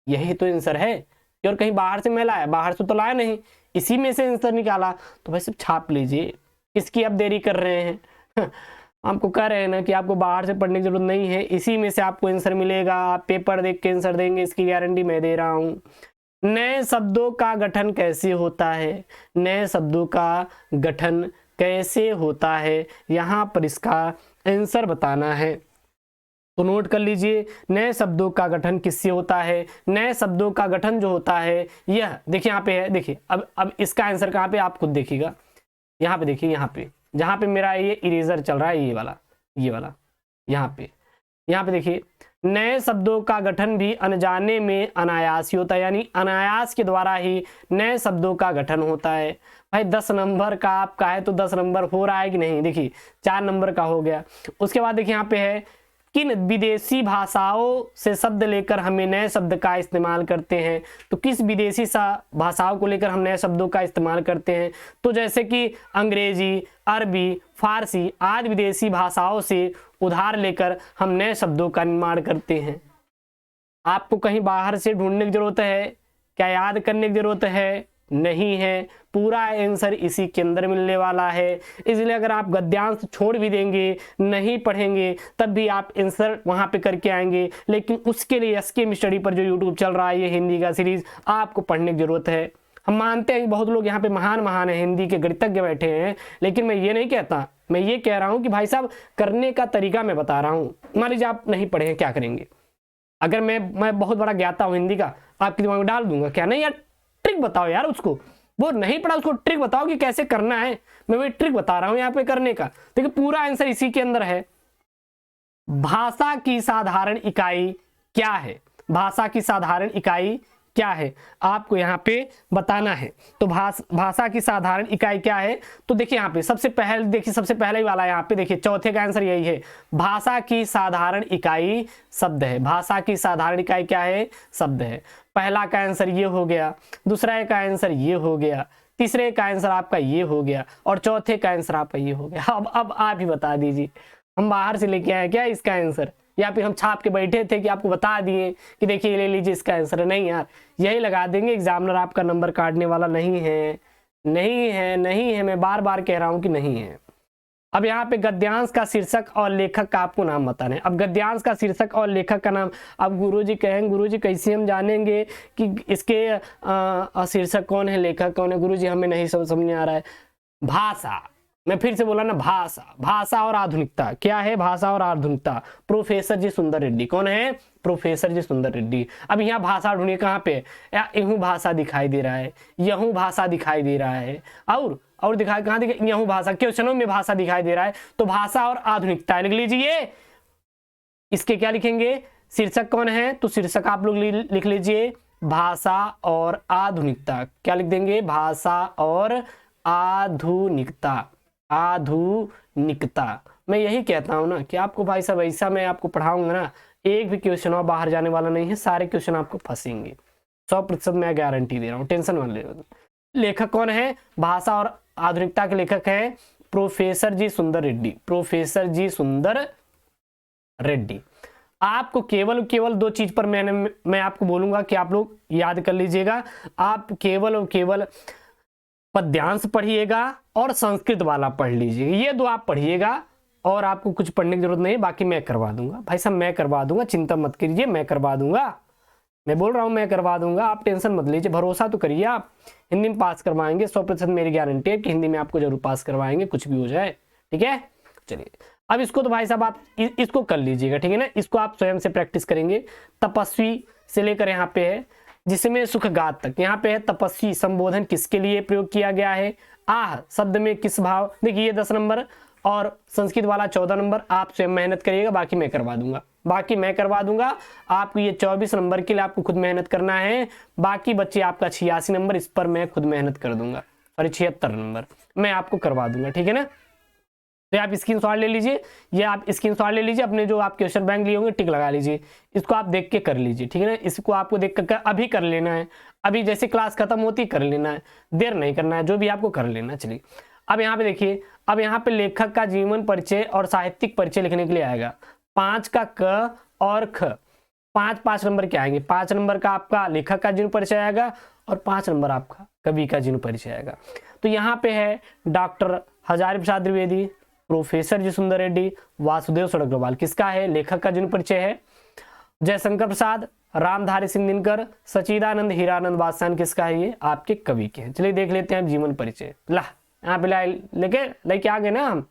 यही तो आंसर है। और कहीं बाहर से मैं लाया, बाहर से तो लाया नहीं, इसी में से आंसर निकाला। तो भाई सब छाप लीजिए, किसकी अब देरी कर रहे हैं? आपको कह रहे हैं ना कि आपको बाहर से पढ़ने की जरूरत नहीं है, इसी में से आपको आंसर मिलेगा। आप पेपर देख के आंसर देंगे, इसकी गारंटी मैं दे रहा हूं। नए शब्दों का गठन कैसे होता है? नए शब्दों का गठन कैसे होता है, यहाँ पर इसका आंसर बताना है। तो नोट कर लीजिए, नए शब्दों का गठन किससे होता है? नए शब्दों का गठन जो होता है यह देखिए यहाँ पे है। देखिए अब इसका आंसर कहाँ पे आप खुद देखिएगा, यहाँ पे देखिए, यहाँ पे जहाँ पे मेरा ये इरेजर चल रहा है, ये वाला यहाँ पे देखिए, नए शब्दों का गठन भी अनजाने में अनायास ही होता है, यानी अनायास के द्वारा ही नए शब्दों का गठन होता है। भाई 10 नंबर का आपका है तो 10 नंबर हो रहा है कि नहीं? देखिए 4 नंबर का हो गया। उसके बाद देखिए यहाँ पे है, किन विदेशी भाषाओं से शब्द लेकर हमें नए शब्द का इस्तेमाल करते हैं? तो किस विदेशी भाषाओं को लेकर हम नए शब्दों का इस्तेमाल करते हैं? तो जैसे कि अंग्रेजी, अरबी, फारसी आदि विदेशी भाषाओं से उधार लेकर हम नए शब्दों का निर्माण करते हैं। आपको कहीं बाहर से ढूंढने की जरूरत है क्या? याद करने की जरूरत है? नहीं है, पूरा आंसर इसी के अंदर मिलने वाला है। इसलिए अगर आप गद्यांश छोड़ भी देंगे, नहीं पढ़ेंगे, तब भी आप आंसर वहां पे करके आएंगे। लेकिन उसके लिए एसके स्टडी पर जो यूट्यूब चल रहा है, ये हिंदी का सीरीज, आपको पढ़ने की जरूरत है। हम मानते हैं कि बहुत लोग यहाँ पे महान है, हिंदी के गणितज्ञ बैठे हैं, लेकिन मैं ये नहीं कहता, मैं ये कह रहा हूँ कि भाई साहब करने का तरीका मैं बता रहा हूँ। मान लीजिए आप नहीं पढ़े, क्या करेंगे? अगर मैं बहुत बड़ा ज्ञाता हूँ हिंदी का, आपके दिमाग में डाल दूंगा, क्या नहीं यार ट्रिक बताओ यार उसको, वो नहीं पढ़ा उसको ट्रिक बताओ कि कैसे करना है। मैं वही ट्रिक बता रहा हूं यहाँ पे करने का। देखिए पूरा आंसर इसी के अंदर है। भाषा की साधारण इकाई क्या है? भाषा की साधारण इकाई क्या है आपको यहाँ पे बताना है। तो भाषा की साधारण इकाई क्या है? तो देखिए यहाँ पे सबसे पहले ही वाला यहाँ पे देखिए, चौथे का आंसर यही है, भाषा की साधारण इकाई शब्द है। भाषा की साधारण इकाई क्या है? शब्द है। पहला का आंसर ये हो गया, दूसरा का आंसर ये हो गया, तीसरे का आंसर आपका ये हो गया, और चौथे का आंसर आपका ये हो गया। अब आप ही बता दीजिए, हम बाहर से लेके आए क्या इसका आंसर, या फिर हम छाप के बैठे थे कि आपको बता दिए कि देखिए ले लीजिए इसका आंसर? नहीं यार, यही लगा देंगे, एग्जामिनर आपका नंबर काटने वाला नहीं है। मैं बार बार कह रहा हूं कि नहीं है। अब यहाँ पे गद्यांश का शीर्षक और लेखक का आपको नाम बताना है। अब गद्यांश का शीर्षक और लेखक का नाम, अब गुरुजी कहेंगे गुरुजी कैसे हम जानेंगे कि इसके शीर्षक कौन है, लेखक कौन है? गुरुजी हमें नहीं समझ में आ रहा है। भाषा मैं फिर से बोला ना, भाषा, भाषा और आधुनिकता। क्या है? भाषा और आधुनिकता। प्रोफेसर जी सुंदर रेड्डी। कौन है? प्रोफेसर जी सुंदर रेड्डी। अब यहाँ भाषा ढूंढिए, कहाँ पे? यहूं भाषा दिखाई दे रहा है, यहूं भाषा दिखाई दे रहा है, और दिखाई कहाँ दिखाई? यहूं भाषा। क्वेश्चनों में भाषा दिखाई दे रहा है, तो भाषा और आधुनिकता लिख लीजिए। इसके क्या लिखेंगे? शीर्षक कौन है? तो शीर्षक आप लोग लिख लीजिए भाषा और आधुनिकता। क्या लिख देंगे? भाषा और आधुनिकता। आधुनिकता। मैं यही कहता हूं ना कि आपको भाई साहब ऐसा मैं आपको पढ़ाऊंगा ना, एक भी क्वेश्चन और बाहर जाने वाला नहीं है, सारे क्वेश्चन आपको फंसेंगे 100%, मैं गारंटी दे रहा हूं, टेंशन मत ले। लेखक कौन है? भाषा और आधुनिकता के लेखक है प्रोफेसर जी सुंदर रेड्डी। प्रोफेसर जी सुंदर रेड्डी। आपको केवल दो चीज पर मैं आपको बोलूंगा कि आप लोग याद कर लीजिएगा। आप केवल और केवल पद्यांश पढ़िएगा और संस्कृत वाला पढ़ लीजिएगा, ये दो आप पढ़िएगा, और आपको कुछ पढ़ने की जरूरत नहीं है, बाकी मैं करवा दूंगा भाई साहब, मैं करवा दूंगा, चिंता मत कीजिए, मैं करवा दूंगा। मैं बोल रहा हूं मैं करवा दूंगा, आप टेंशन मत लीजिए, भरोसा तो करिए। आप हिंदी में पास करवाएंगे 100%, मेरी गारंटी है कि हिंदी में आपको जरूर पास करवाएंगे, कुछ भी हो जाए। ठीक है, चलिए अब इसको तो भाई साहब आप इसको कर लीजिएगा, ठीक है ना। इसको आप स्वयं से प्रैक्टिस करेंगे। तपस्वी से लेकर यहाँ पे है जिसमें सुखगात तक, यहाँ पे है तपस्वी संबोधन किसके लिए प्रयोग किया गया है? आह शब्द में किस भाव, देखिए ये 10 नंबर और संस्कृत वाला 14 नंबर। आप स्वयं मेहनत करिएगा, बाकी मैं करवा दूंगा, बाकी मैं करवा दूंगा। आपको ये 24 नंबर के लिए आपको खुद मेहनत करना है। बाकी बच्चे आपका 86 नंबर, इस पर मैं खुद मेहनत कर दूंगा, और 76 नंबर मैं आपको करवा दूंगा, ठीक है ना। तो आप स्क्रीनशॉट ले लीजिए, ये आप स्क्रीनशॉट ले लीजिए, अपने जो आप क्वेश्चन बैंक लिए होंगे टिक लगा लीजिए, इसको आप देख के कर लीजिए, ठीक है ना। इसको आपको देख कर अभी कर लेना है, अभी जैसे क्लास खत्म होती कर लेना है, देर नहीं करना है, जो भी आपको कर लेना। चलिए अब यहाँ पे देखिए, अब यहाँ पे लेखक का जीवन परिचय और साहित्यिक परिचय लिखने के लिए आएगा 5 का क और ख। 5 नंबर के आएंगे, 5 नंबर का आपका लेखक का जीवन परिचय आएगा और 5 नंबर आपका कवि का जीवन परिचय आएगा। तो यहाँ पे है डॉक्टर हजारी प्रसाद द्विवेदी, प्रोफेसर जी सुंदर रेड्डी, वासुदेव सड़ग्रवाल, किसका है? लेखक का जीवन परिचय है। जयशंकर प्रसाद, रामधारी सिंह दिनकर, सचिदानंद हीरानंद वात्स्यायन, किसका है? ये आपके कवि के हैं। चलिए देख लेते हैं जीवन परिचय। ला यहाँ पे लेके आ गए ना हम।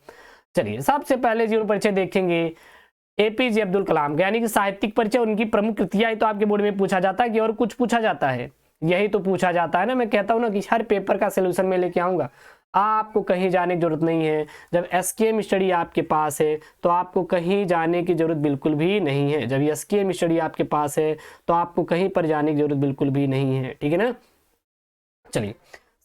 चलिए सबसे पहले जीवन परिचय देखेंगे एपीजे अब्दुल कलाम का, यानी कि साहित्यिक परिचय, उनकी प्रमुख कृतियां। तो आपके बोर्ड में पूछा जाता है कि और कुछ पूछा जाता है? यही तो पूछा जाता है ना। मैं कहता हूं ना कि हर पेपर का सोल्यूशन में लेके आऊंगा, आपको कहीं जाने की जरूरत नहीं है। जब एसकेएम स्टडी आपके पास है तो आपको कहीं जाने की जरूरत बिल्कुल भी नहीं है। जब एसकेएम स्टडी आपके पास है तो आपको कहीं पर जाने की जरूरत बिल्कुल भी नहीं है, ठीक है ना। चलिए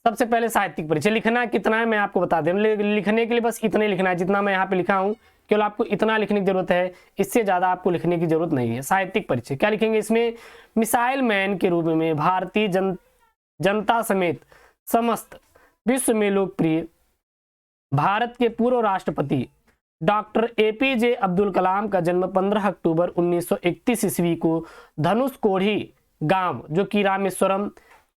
सबसे पहले साहित्यिक परिचय लिखना कितना है मैं आपको बता दें। लिखने के लिए बस इतने लिखना है जितना मैं यहाँ पे लिखा हूँ, केवल आपको इतना लिखने की जरूरत है, इससे ज्यादा आपको लिखने की जरूरत नहीं है। साहित्यिक परिचय क्या लिखेंगे इसमें? मिसाइल मैन के रूप में भारतीय जनता समेत समस्त विश्व में लोकप्रिय भारत के पूर्व राष्ट्रपति डॉक्टर एपीजे अब्दुल कलाम का जन्म 15 अक्टूबर 1931 ईस्वी को धनुषकोडी गांव, जो कि रामेश्वरम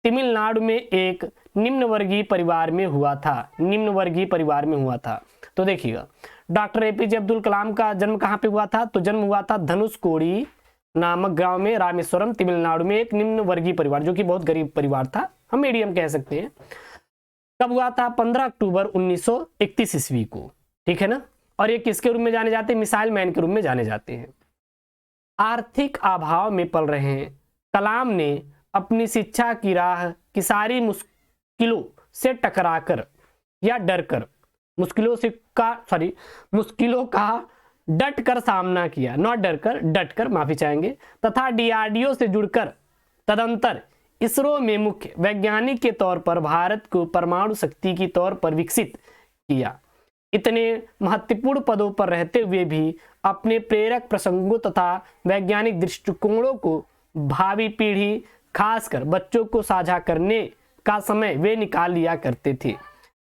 तमिलनाडु में एक निम्न वर्गीय परिवार में हुआ था। निम्न वर्गीय परिवार में हुआ था। तो देखिएगा डॉक्टर एपीजे अब्दुल कलाम का जन्म कहाँ पे हुआ था? तो जन्म हुआ था धनुषकोडी नामक गांव में, रामेश्वरम तमिलनाडु में, एक निम्न वर्गीय परिवार, जो कि बहुत गरीब परिवार था, हम मीडियम कह सकते हैं। कब हुआ था? 15 अक्टूबर 1931 ईस्वी को, ठीक है ना। और ये किसके रूप में जाने जाते हैं? मिसाइल मैन के रूप में जाने जाते हैं। आर्थिक अभाव में पल रहे हैं कलाम ने अपनी शिक्षा की राह की सारी मुश्किलों से टकराकर या डरकर, मुश्किलों का डट कर सामना किया, नॉट डरकर, डट कर, माफी चाहेंगे, तथा डीआरडीओ से जुड़कर तदंतर इसरो में मुख्य वैज्ञानिक के तौर पर भारत को परमाणु शक्ति की तौर पर विकसित किया। इतने महत्वपूर्ण पदों पर रहते हुए भी अपने प्रेरक प्रसंगों तथा वैज्ञानिक दृष्टिकोणों को भावी पीढ़ी, खासकर बच्चों को साझा करने का समय वे निकाल लिया करते थे।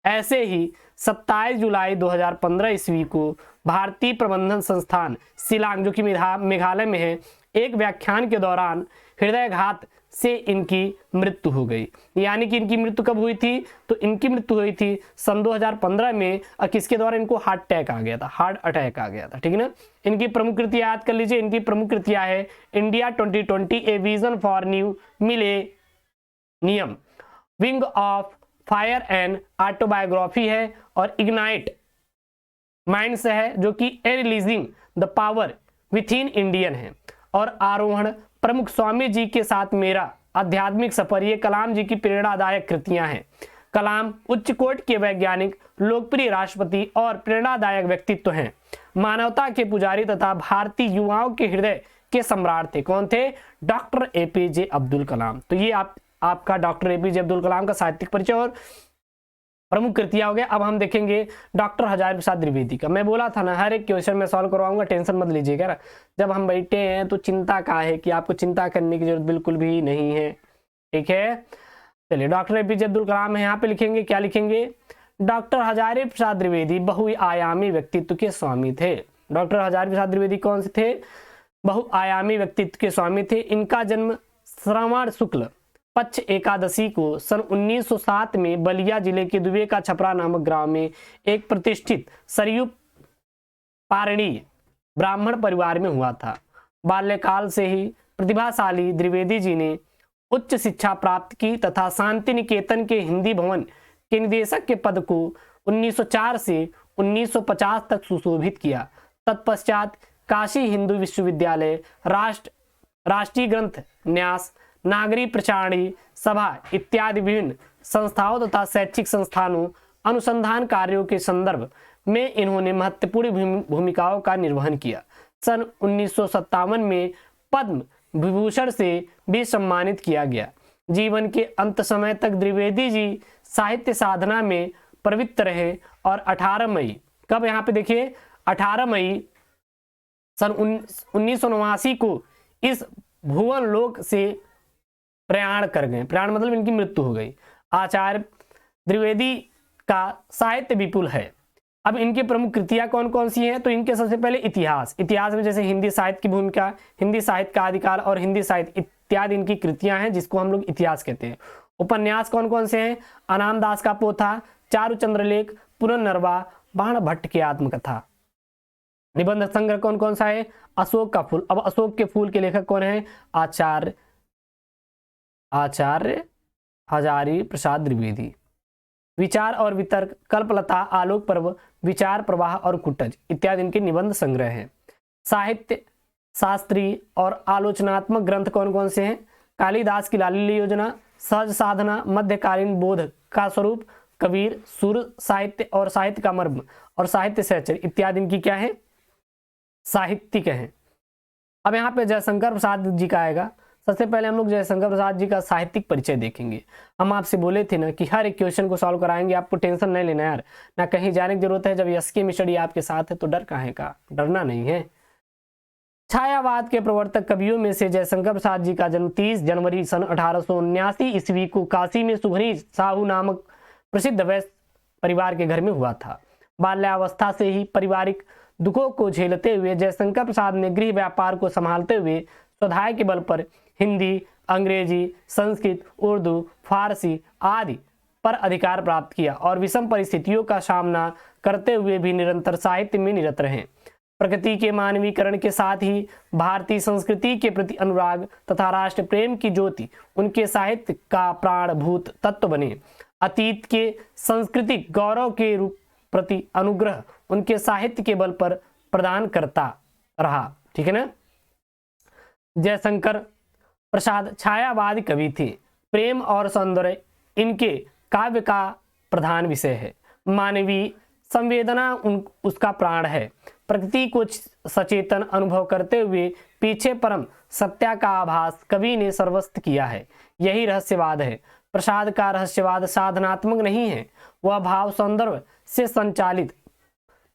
ऐसे ही 27 जुलाई 2015 ईस्वी को भारतीय प्रबंधन संस्थान शिलांग, जो कि मेघालय में है, एक व्याख्यान के दौरान हृदयघात से इनकी मृत्यु हो गई। यानी कि इनकी मृत्यु कब हुई थी? तो इनकी मृत्यु हुई थी सन 2015 में। और किसके द्वारा? इनको हार्ट अटैक आ गया था, हार्ट अटैक आ गया था, ठीक है ना। इनकी प्रमुख कृतियां याद कर लीजिए। इनकी प्रमुख कृतियां है India 2020, a vision for new millennium, wing of fire and autobiography है, और इग्नाइट माइंड से है जो कि a releasing the power within Indian है। और आरोहण प्रमुख स्वामी जी के साथ मेरा आध्यात्मिक सफर, ये कलाम जी की प्रेरणादायक कृतियां हैं। कलाम उच्च कोटि के वैज्ञानिक, लोकप्रिय राष्ट्रपति और प्रेरणादायक व्यक्तित्व हैं। मानवता के पुजारी तथा भारतीय युवाओं के हृदय के सम्राट थे। कौन थे? Doctor APJ Abdul Kalam. तो ये आपका डॉक्टर एपीजे अब्दुल कलाम का साहित्यिक परिचय और प्रमुख कृतियां हो गया। अब हम देखेंगे डॉक्टर हजारी प्रसाद द्विवेदी का। मैं बोला था ना हर एक क्वेश्चन में सॉल्व करवाऊंगा, टेंशन मत लीजिएगा ना। जब हम बैठे हैं तो चिंता का है कि आपको चिंता करने की जरूरत बिल्कुल भी नहीं है, ठीक है। चलिए, डॉक्टर एपीजे अब्दुल कलाम है, यहाँ पे लिखेंगे, क्या लिखेंगे? डॉक्टर हजारी प्रसाद द्विवेदी बहुआयामी व्यक्तित्व के स्वामी थे। डॉक्टर हजारी प्रसाद द्विवेदी कौन से थे? बहुआयामी व्यक्तित्व के स्वामी थे। इनका जन्म श्रावण शुक्ल पक्ष एकादशी को सन 1907 में बलिया जिले के दुबे का छपरा नामक गांव में एक प्रतिष्ठित सरयू पारणीय ब्राह्मण परिवार में हुआ था। बाल्यकाल से ही प्रतिभाशाली द्विवेदी जी ने उच्च शिक्षा प्राप्त की तथा शांति निकेतन के हिंदी भवन के निदेशक के पद को 1904 से 1950 तक सुशोभित किया। तत्पश्चात काशी हिंदू विश्वविद्यालय, राष्ट्रीय ग्रंथ न्यास, नागरी प्रचारणी सभा इत्यादि विभिन्न संस्थाओं तथा शैक्षिक संस्थानों अनुसंधान कार्यों के संदर्भ में इन्होंने महत्वपूर्ण भूमिकाओं का निर्वहन किया। सन 1957 में पद्म विभूषण से भी सम्मानित किया गया। जीवन के अंत समय तक द्विवेदी जी साहित्य साधना में प्रवृत्त रहे और 18 मई, कब यहाँ पे देखिए 18 मई सन 1989 को इस भुवन लोक से प्रयाण कर गए। प्रयाण मतलब इनकी मृत्यु हो गई। आचार्य द्विवेदी का साहित्य विपुल है। अब इनकी प्रमुख कृतियां कौन कौन सी हैं? तो इनके सबसे पहले इतिहास में जैसे हिंदी साहित्य की भूमिका, हिंदी साहित्य का आदिकाल और हिंदी साहित्य इत्यादि इनकी कृतियां हैं, जिसको हम लोग इतिहास कहते हैं। उपन्यास कौन कौन से हैं? अनाम दास का पोथा, चारुचंद्रलेख, पुनर्नरवा, बाण भट्ट की आत्मकथा। निबंध संग्रह कौन कौन सा है? अशोक का फूल। अब अशोक के फूल के लेखक कौन है? आचार्य हजारी प्रसाद द्विवेदी। विचार और वितर्क, कल्पलता, आलोक पर्व, विचार प्रवाह और कुटज इत्यादि इनके निबंध संग्रह हैं। साहित्य शास्त्रीय और आलोचनात्मक ग्रंथ कौन कौन से हैं? कालिदास की लालिल्य योजना, सहज साधना, मध्यकालीन बोध का स्वरूप, कबीर, सुर साहित्य और साहित्य का मर्म और साहित्य सहचर्य इत्यादि इनकी क्या है? साहित्यिक हैं। अब यहाँ पे जयशंकर प्रसाद जी का आएगा। सबसे पहले हम लोग जयशंकर प्रसाद जी का साहित्यिक परिचय देखेंगे। हम आपसे बोले थे ना कि हर एक क्वेश्चन को सॉल्व कराएंगे, आपको टेंशन नहीं लेना यार, ना कहीं जाने की जरूरत है। जब एसके मिस्टडी आपके साथ है तो डर काहे का? डरना नहीं है। छायावाद के प्रवर्तक कवियों में से जयशंकर प्रसाद जी का जन्म 30 जनवरी सन 1879 ईस्वी को काशी में सुभनी साहू नामक प्रसिद्ध वैश्य परिवार के घर में हुआ था। बाल्यावस्था से ही पारिवारिक दुखों को झेलते हुए जयशंकर प्रसाद ने गृह व्यापार को संभालते हुए स्वाध्याय के बल पर हिंदी, अंग्रेजी, संस्कृत, उर्दू, फारसी आदि पर अधिकार प्राप्त किया और विषम परिस्थितियों का सामना करते हुए भी निरंतर साहित्य में निरत रहे। प्रकृति के मानवीकरण के साथ ही भारतीय संस्कृति के प्रति अनुराग तथा राष्ट्र प्रेम की ज्योति उनके साहित्य का प्राणभूत तत्व बने। अतीत के सांस्कृतिक गौरव के रूप प्रति अनुग्रह उनके साहित्य के बल पर प्रदान करता रहा। ठीक है ना। जयशंकर प्रसाद छायावादी कवि थे। प्रेम और सौंदर्य इनके काव्य का प्रधान विषय है। मानवीय संवेदना उसका प्राण है। प्रकृति को सचेतन अनुभव करते हुए पीछे परम सत्या का आभास कवि ने सर्वस्त किया है। यही रहस्यवाद है। प्रसाद का रहस्यवाद साधनात्मक नहीं है, वह भाव सौंदर्य से संचालित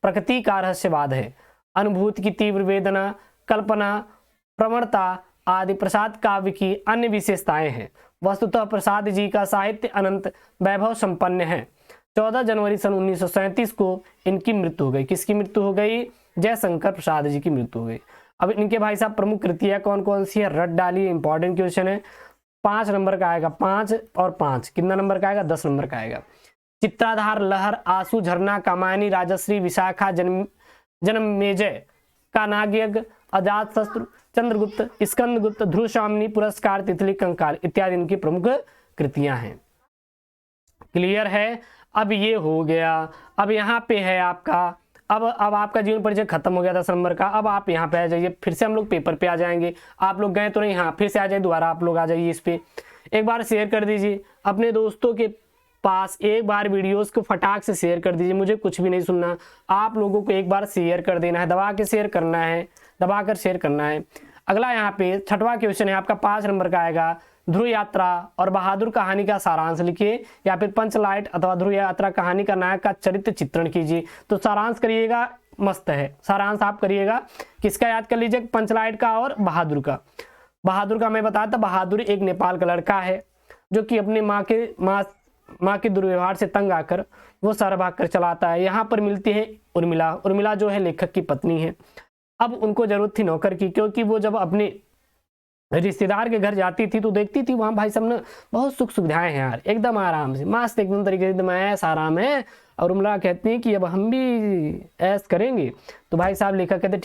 प्रकृति का रहस्यवाद है। अनुभूति की तीव्र वेदना, कल्पना, प्रवणता आदि प्रसाद काव्य की अन्य विशेषताएं हैं। वस्तुतः प्रसाद जी का साहित्य अनंत वैभव संपन्न है। 14 जनवरी सन 1937 को इनकी मृत्यु हो गई। किसकी मृत्यु हो गई? जयशंकर प्रसाद जी की मृत्यु हो गई। अब इनके भाई साहब प्रमुख कृतियां कौन कौन सी है? रट डालिए, इंपॉर्टेंट क्वेश्चन है। 5 नंबर का आएगा, 5 और 5 कितना नंबर का आएगा? 10 नंबर का आएगा। चित्राधार, लहर, आंसू, झरना, कामायनी, राजश्री, विशाखा, जन्मेजय का नागयज्ञ, अजात शत्रु, चंद्रगुप्त, स्कंदगुप्त, ध्रुवशामिनी, पुरस्कार, तितली, कंकाल इत्यादि इनकी प्रमुख कृतियां हैं। क्लियर है। अब ये हो गया। अब यहाँ पे है आपका अब आपका जीवन परिचय खत्म हो गया 10 नंबर का। अब आप यहाँ पे आ जाइए, फिर से हम लोग पेपर पे आ जाएंगे। आप लोग गए तो नहीं, हाँ फिर से आ जाइए, दोबारा आप लोग आ जाइए इस पे। एक बार शेयर कर दीजिए अपने दोस्तों के पास, एक बार वीडियोस को फटाक से शेयर कर दीजिए। मुझे कुछ भी नहीं सुनना, आप लोगों को एक बार शेयर कर देना है, दबा के शेयर करना है, दबा कर शेयर करना है। अगला यहाँ पे 6वां क्वेश्चन है आपका 5 नंबर का आएगा। ध्रुव यात्रा और बहादुर कहानी का सारांश लिखिए, या फिर पंचलाइट अथवा ध्रुव यात्रा कहानी का नायक का चरित्र चित्रण कीजिए। तो सारांश करिएगा, मस्त है सारांश आप करिएगा। किसका याद कर लीजिए, पंचलाइट का और बहादुर का। बहादुर का मैं बताया था, बहादुर एक नेपाल का लड़का है जो कि अपनी माँ के दुर्व्यवहार से तंग आकर वो सर भाग कर चलाता है। यहाँ पर मिलती है उर्मिला। उर्मिला जो है लेखक की पत्नी है। अब उनको जरूरत थी नौकर की, क्योंकि वो जब अपने रिश्तेदार के घर जाती थी तो देखती थी वहाँ भाई साहब ने बहुत सुख सुविधाएं हैं यार, एकदम आराम से मस्त एकदम तरीके से, एकदम ऐसा आराम है। और उर्मिला कहती है कि अब हम भी ऐस करेंगे। तो भाई साहब लेखक कहते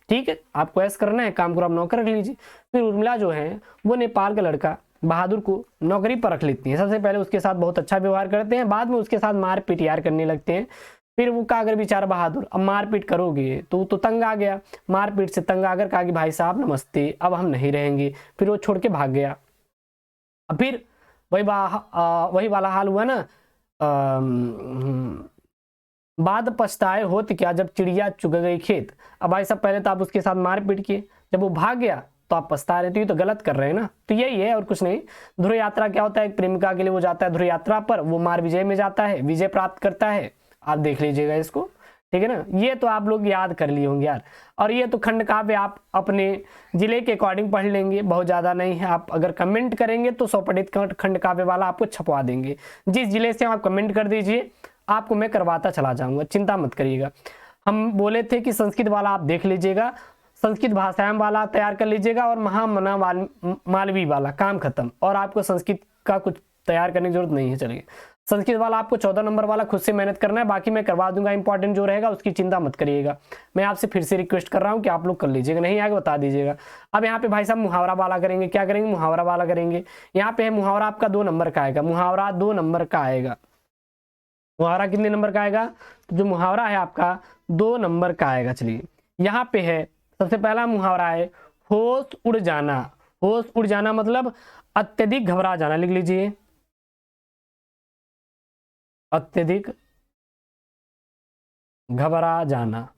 ठीक है आपको ऐस करना है, काम को आप नौकर रख लीजिए। फिर उर्मिला जो है वो नेपाल का लड़का बहादुर को नौकरी पर रख लेती है। सबसे पहले उसके साथ बहुत अच्छा व्यवहार करते हैं, बाद में उसके साथ मारपीट यार करने लगते हैं। फिर वो कहा, अगर बेचारा बहादुर अब मारपीट करोगे तो तंग आ गया, मारपीट से तंग आकर कहा कि भाई साहब नमस्ते अब हम नहीं रहेंगे। फिर वो छोड़ के भाग गया। अब फिर वही वाला हाल हुआ ना, बाद पछताए होत क्या जब चिड़िया चुग गई खेत। अब भाई साहब पहले तो आप उसके साथ मारपीट किए, जब वो भाग गया तो आप पछता रहे, तो ये तो गलत कर रहे हैं ना। तो यही है और कुछ नहीं। ध्रुव यात्रा क्या होता है, एक प्रेमिका के लिए वो जाता है ध्रुव यात्रा पर, वो मार विजय में जाता है, विजय प्राप्त करता है। आप देख लीजिएगा इसको, ठीक है ना। ये तो आप लोग याद कर लिए होंगे यार। और ये तो खंड काव्य आप अपने जिले के अकॉर्डिंग पढ़ लेंगे, बहुत ज़्यादा नहीं है। आप अगर कमेंट करेंगे तो 100 पठित खंड काव्य वाला आपको छपवा देंगे। जिस जिले से आप कमेंट कर दीजिए, आपको मैं करवाता चला जाऊंगा, चिंता मत करिएगा। हम बोले थे कि संस्कृत वाला आप देख लीजिएगा, संस्कृत भाषाएं वाला तैयार कर लीजिएगा, और महामना मालवी वाला काम खत्म। और आपको संस्कृत का कुछ तैयार करने की जरूरत नहीं है। चलिए संस्कृत वाला आपको 14 नंबर वाला खुद से मेहनत करना है, बाकी मैं करवा दूंगा। इंपॉर्टेंट जो रहेगा उसकी चिंता मत करिएगा। मैं आपसे फिर से रिक्वेस्ट कर रहा हूं कि आप लोग कर लीजिएगा, नहीं आगे बता दीजिएगा। अब यहाँ पे भाई साहब मुहावरा वाला करेंगे। क्या करेंगे, मुहावरा वाला करेंगे। यहाँ पे है मुहावरा आपका 2 नंबर का आएगा, मुहावरा 2 नंबर का आएगा। मुहावरा कितने नंबर का आएगा, जो मुहावरा है आपका 2 नंबर का आएगा। चलिए यहाँ पे है सबसे पहला मुहावरा है होश उड़ जाना। होश उड़ जाना मतलब अत्यधिक घबरा जाना, लिख लीजिए अत्यधिक घबरा जाना।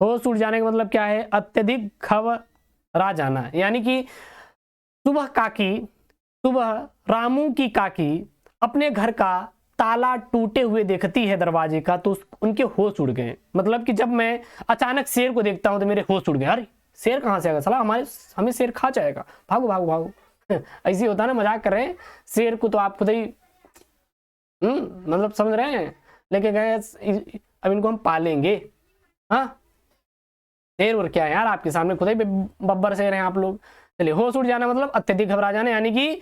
होश उड़ जाने का मतलब क्या है, अत्यधिक घबरा जाना। यानी कि सुबह रामू की काकी अपने घर का ताला टूटे हुए देखती है दरवाजे का, तो उनके होश उड़ गए। मतलब कि जब मैं अचानक शेर को देखता हूं तो मेरे होश उड़ गए, अरे शेर कहां से आएगा, साला हमें शेर खा जाएगा, भागो भागो भागो। ऐसे होता है ना, मजाक कर रहे हैं। शेर को तो आप खुद ही मतलब समझ रहे हैं, लेके गए अब इनको हम पालेंगे। हाँ शेर और क्या है यार, आपके सामने खुद ही बब्बर शेर हैं आप लोग। चलिए होश उड़ जाना मतलब अत्यधिक घबरा जाना, यानी कि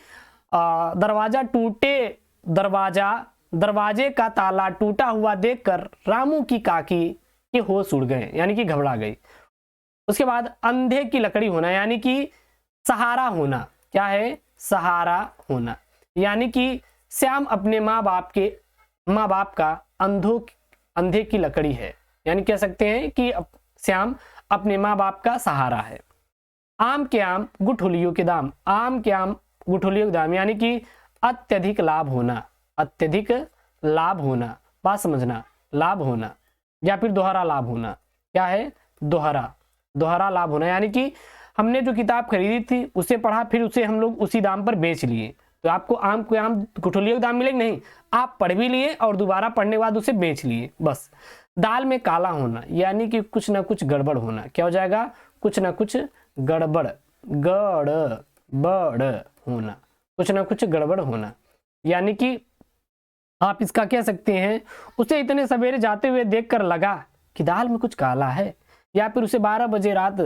दरवाजे का ताला टूटा हुआ देखकर रामू की काकी के होश उड़ गए, यानी कि घबरा गई। उसके बाद अंधे की लकड़ी होना, यानी कि सहारा होना। क्या है, सहारा होना। यानी कि श्याम अपने माँ बाप का अंधे की लकड़ी है, यानी कह सकते हैं कि श्याम अपने माँ बाप का सहारा है। आम के आम गुठलियों के दाम, आम के आम गुठलियों के दाम, यानी कि अत्यधिक लाभ होना, अत्यधिक लाभ होना, बात समझना, लाभ होना या फिर दोहरा लाभ होना। क्या है, दोहरा लाभ होना, यानी कि हमने जो किताब खरीदी थी उसे पढ़ा, फिर उसे हम लोग उसी दाम पर बेच लिए, तो आपको आम के आम गुठलियों के दाम मिलेंगे नहीं, आप पढ़ भी लिए और दोबारा पढ़ने के बाद उसे बेच लिए बस। दाल में काला होना, यानी कि कुछ ना कुछ गड़बड़ होना। क्या हो जाएगा, कुछ ना कुछ गड़बड़ होना, कुछ ना कुछ गड़बड़ होना। यानी कि आप इसका कह सकते हैं उसे इतने सवेरे जाते हुए देखकर लगा कि दाल में कुछ काला है, या फिर उसे 12 बजे रात,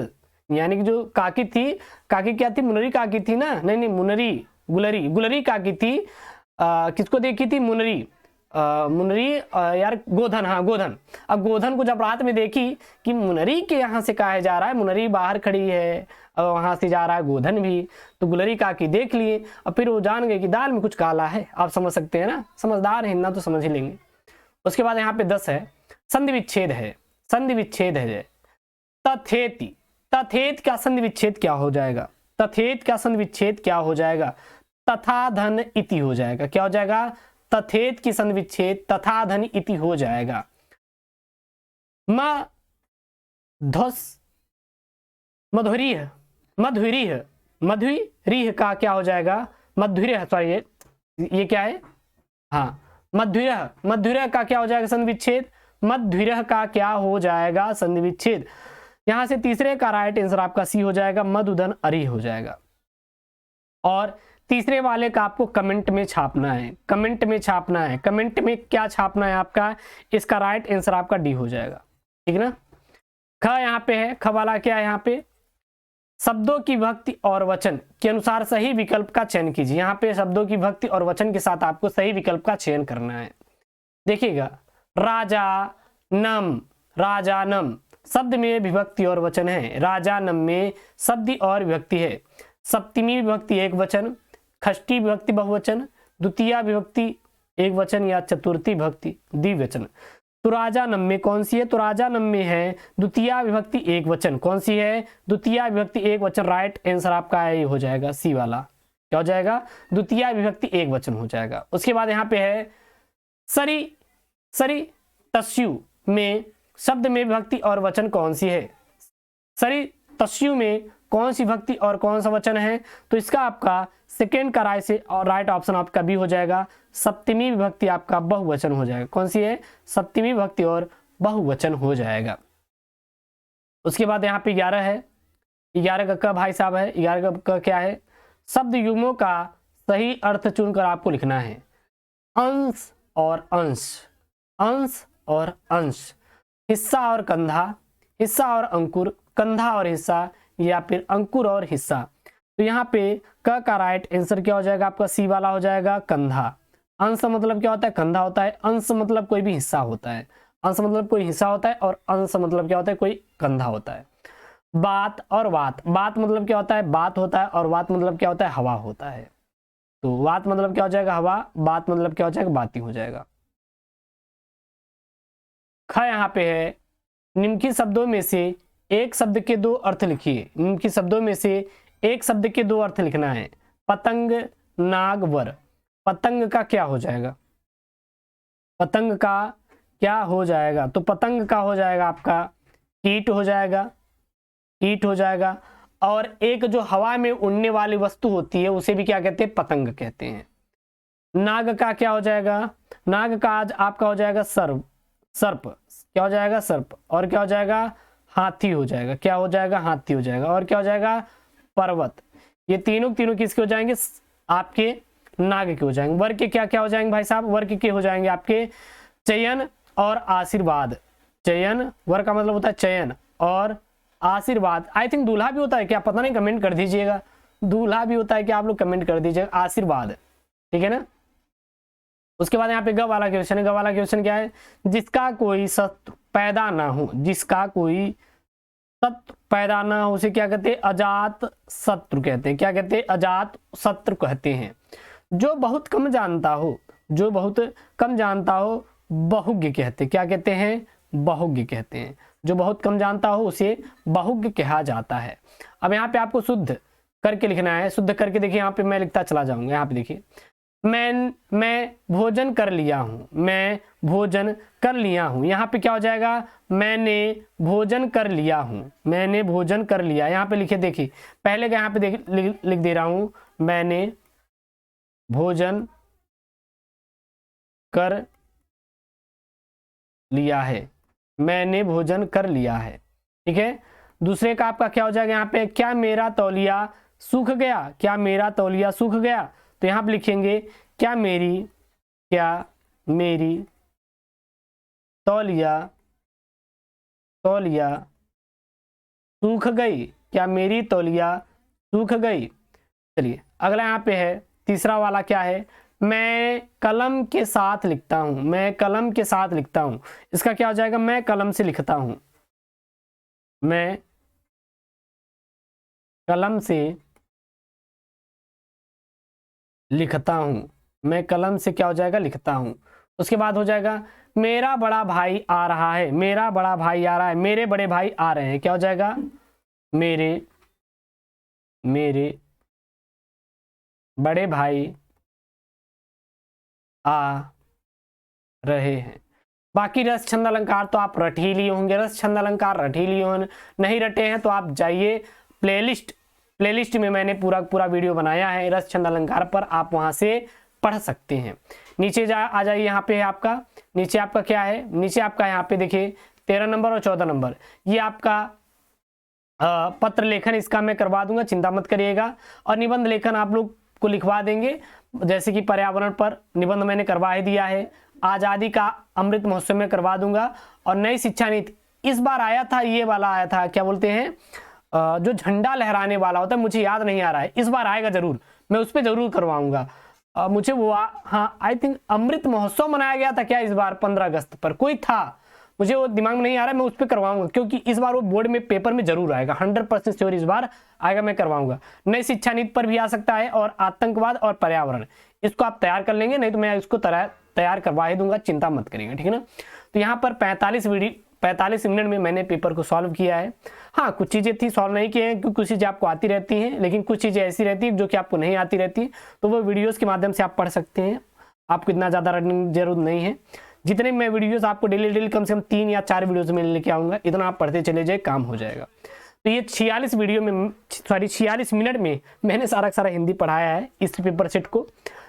यानी कि जो काकी थी, काकी क्या थी, मुनरी काकी थी ना, नहीं मुनरी, गुलरी काकी थी। किसको देखी थी, मुनरी यार गोधन, हाँ गोधन। अब गोधन को जब रात में देखी कि मुनरी के यहाँ से कहा जा रहा है, मुनरी बाहर खड़ी है और वहां से जा रहा है गोधन भी, तो गुलरी काकी देख लिए और फिर वो जान गए कि दाल में कुछ काला है। आप समझ सकते हैं ना, समझदार है ना, तो समझ ही लेंगे। उसके बाद यहाँ पे 10 है संधि विच्छेद है। संधि विच्छेद है। तथेति, तथेत का संधि विच्छेद क्या हो जाएगा? तथेत का संधि विच्छेद क्या हो जाएगा? तथा धन इति हो जाएगा। क्या हो जाएगा? तथेत की संधि विच्छेद तथा धन इति हो जाएगा। मध्वस मधुरीह, मधुरीह, मधुरीह का क्या हो जाएगा? मधुरीह, सॉरी ये क्या है? हाँ, मधुरह, मधुरह का क्या हो जाएगा? संधि विच्छेद। मधुरह का क्या हो जाएगा? संधि विच्छेद। यहां से तीसरे का राइट आंसर आपका सी हो जाएगा, मधुदन अरि हो जाएगा। और तीसरे वाले का आपको कमेंट में छापना है, कमेंट में छापना है। कमेंट में क्या छापना है आपका? इसका राइट आंसर आपका डी हो जाएगा, ठीक ना। ख यहाँ पे है, ख वाला क्या है? यहाँ पे शब्दों की विभक्ति और वचन के अनुसार सही विकल्प का चयन कीजिए। यहाँ पे शब्दों की विभक्ति और वचन के साथ आपको सही विकल्प का चयन करना है। देखिएगा, राजा नम, राजानम शब्द में विभक्ति और वचन है। राजानम में शब्द और विभक्ति है। सप्तमी विभक्ति एक वचन, षष्ठी विभक्ति बहुवचन, द्वितीय विभक्ति एक वचन या चतुर्थी विभक्ति द्विवचन। तो राजानम में कौन सी है? तो राजानम में है द्वितीय विभक्ति एक वचन। कौन सी है? द्वितीय विभक्ति एक वचन। राइट आंसर आपका ये हो जाएगा सी वाला। क्या हो जाएगा? द्वितीय विभक्ति एक वचन हो जाएगा। उसके बाद यहाँ पे है सरी, सरी तस्यु में शब्द में विभक्ति और वचन कौन सी है? सरी तस्यु में कौन सी विभक्ति और कौन सा वचन है? तो इसका आपका सेकेंड का राय से और राइट ऑप्शन आपका बी हो जाएगा, सप्तमी विभक्ति आपका बहुवचन हो जाएगा। कौन सी है? सप्तमी विभक्ति और बहुवचन हो जाएगा। उसके बाद यहाँ पे 11 है, 11 का भाई साहब है, 11 का क्या है? शब्द युग्मों का सही अर्थ चुनकर आपको लिखना है। अंश और अंश, अंश और अंश, हिस्सा और कंधा, हिस्सा और अंकुर, कंधा और हिस्सा, या फिर अंकुर और हिस्सा। तो यहाँ पे क का राइट आंसर क्या हो जाएगा आपका? सी वाला हो जाएगा, कंधा। अंश मतलब क्या होता है? कंधा होता है। अंश मतलब कोई भी हिस्सा होता है। अंश मतलब कोई हिस्सा होता है और अंश मतलब क्या होता है? कोई कंधा होता है। बात और वात, बात मतलब क्या होता है? बात होता है। और वात मतलब क्या होता है? हवा होता है। तो वात मतलब क्या हो जाएगा? हवा। बात मतलब क्या हो जाएगा? बाती हो जाएगा। ख यहाँ पे है, निम्नलिखित शब्दों में से एक शब्द के दो अर्थ लिखिए। निम्नलिखित शब्दों में से एक शब्द के दो अर्थ लिखना है। पतंग, नाग, वर। पतंग का क्या हो जाएगा? पतंग का क्या हो जाएगा? तो पतंग का हो जाएगा आपका कीट हो जाएगा, कीट हो जाएगा। और एक जो हवा में उड़ने वाली वस्तु होती है उसे भी क्या कहते हैं? पतंग कहते हैं। नाग का क्या हो जाएगा? नाग का आज आपका हो जाएगा सर्प, सर्प। क्या हो जाएगा? सर्प। और क्या हो जाएगा? हाथी हो जाएगा। क्या हो जाएगा? हाथी हो जाएगा। और क्या हो जाएगा? पर्वत। ये तीनों तीनों किसके हो जाएंगे? आपके नाग के हो जाएंगे। वर्ग के क्या क्या हो जाएंगे भाई साहब? वर्ग के हो जाएंगे आपके चयन और आशीर्वाद। चयन, वर्ग का मतलब होता है चयन, और आशीर्वाद। आई थिंक दूल्हा भी होता है क्या? पता नहीं, कमेंट कर दीजिएगा। दूल्हा भी होता है क्या? आप लोग कमेंट कर दीजिएगा। आशीर्वाद, ठीक है ना। उसके बाद यहाँ पे ग वाला क्वेश्चन है। ग वाला क्वेश्चन क्या है? जिसका कोई शत्रु पैदा ना हो, जिसका कोई शत्रु पैदा ना हो उसे क्या कहते हैं? अजात शत्रु कहते हैं। क्या कहते हैं? अजात शत्रु कहते हैं। जो बहुत कम जानता हो, जो बहुत कम जानता हो, बहुज्ञ कहते हैं। क्या कहते हैं? बहुज्ञ कहते हैं। जो बहुत कम जानता हो उसे बहुज्ञ कहा जाता है। अब यहाँ पे आपको शुद्ध करके लिखना है। शुद्ध करके देखिए, यहाँ पे मैं लिखता चला जाऊंगा। यहाँ पे देखिए, मैं भोजन कर लिया हूँ, मैं भोजन कर लिया हूँ। यहाँ पे क्या हो जाएगा? मैंने भोजन कर लिया हूँ, मैंने भोजन कर लिया। यहाँ पे लिखे देखिए, पहले का यहाँ पे लिख दे रहा हूँ, मैंने भोजन कर लिया है, मैंने भोजन कर लिया है, ठीक है। दूसरे का आपका क्या हो जाएगा? यहाँ पे क्या मेरा तौलिया सूख गया, क्या मेरा तौलिया सूख गया। तो यहाँ पे लिखेंगे क्या मेरी तौलिया सूख गई, क्या मेरी तौलिया सूख गई। चलिए अगला यहाँ पे है तीसरा वाला, क्या है? मैं कलम के साथ लिखता हूं, मैं कलम के साथ लिखता हूं। इसका क्या हो जाएगा? मैं कलम से लिखता हूं, मैं कलम से लिखता हूं, मैं कलम से क्या हो जाएगा? लिखता हूं। उसके बाद हो जाएगा मेरा बड़ा भाई आ रहा है, मेरा बड़ा भाई आ रहा है, मेरे बड़े भाई आ रहे हैं, क्या हो जाएगा? मेरे बड़े भाई आ रहे हैं। बाकी रस छंद अलंकार तो आप रट ही लिए होंगे, रस छंद अलंकार रट ही लिए होंगे। नहीं रटे हैं तो आप जाइए प्लेलिस्ट में मैंने पूरा वीडियो बनाया है रस छंद अलंकार पर, आप वहां से पढ़ सकते हैं। नीचे आ जाइए, यहाँ पे है आपका, नीचे आपका क्या है, नीचे आपका यहाँ पे देखिए 13 नंबर और 14 नंबर, ये आपका पत्र लेखन, इसका मैं करवा दूंगा, चिंता मत करिएगा। और निबंध लेखन आप लोग को लिखवा देंगे, जैसे कि पर्यावरण पर निबंध मैंने करवा ही दिया है, आज़ादी का अमृत महोत्सव में करवा दूंगा। और नई शिक्षा नीति इस बार आया था, ये वाला आया था, क्या बोलते हैं, जो झंडा लहराने वाला होता है, मुझे याद नहीं आ रहा है, इस बार आएगा जरूर, मैं उस पर जरूर करवाऊंगा। मुझे वो हाँ आई थिंक अमृत महोत्सव मनाया गया था क्या इस बार, 15 अगस्त पर कोई था, मुझे वो दिमाग में नहीं आ रहा है, मैं उस पर करवाऊंगा, क्योंकि इस बार वो बोर्ड में पेपर में जरूर आएगा, 100% श्योर इस बार आएगा, मैं करवाऊंगा। नई शिक्षा नीति पर भी आ सकता है, और आतंकवाद और पर्यावरण, इसको आप तैयार कर लेंगे, नहीं तो मैं इसको तैयार करवा ही दूंगा, चिंता मत करिएगा, ठीक है ना। तो यहाँ पर 45 मिनट में मैंने पेपर को सॉल्व किया है। हाँ, कुछ चीज़ें थी सॉल्व नहीं किए हैं, क्योंकि कुछ चीज़ें आपको आती रहती हैं, लेकिन कुछ चीज़ें ऐसी रहती हैं जो कि आपको नहीं आती रहती, तो वो वीडियोज़ के माध्यम से आप पढ़ सकते हैं, आपको इतना ज़्यादा रटने जरूरत नहीं है। जितने मैं वीडियोस आपको डेली कम से कम 3 या 4 वीडियोस में लेके आऊँगा, इतना आप पढ़ते चले जाए, काम हो जाएगा। तो ये 46 मिनट में मैंने सारा हिंदी पढ़ाया है इस पेपर सेट को।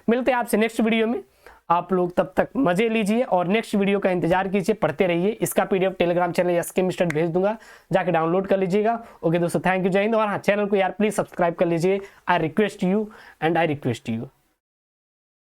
मिलते हैं आपसे नेक्स्ट वीडियो में, आप लोग तब तक मजे लीजिए और नेक्स्ट वीडियो का इंतजार कीजिए, पढ़ते रहिए। इसका PDF Telegram channel SK Mr भेज दूंगा, जाके डाउनलोड कर लीजिएगा। ओके दोस्तों, थैंक यू, जय हिंद। और हाँ, चैनल को यार प्लीज सब्सक्राइब कर लीजिए, आई रिक्वेस्ट यू।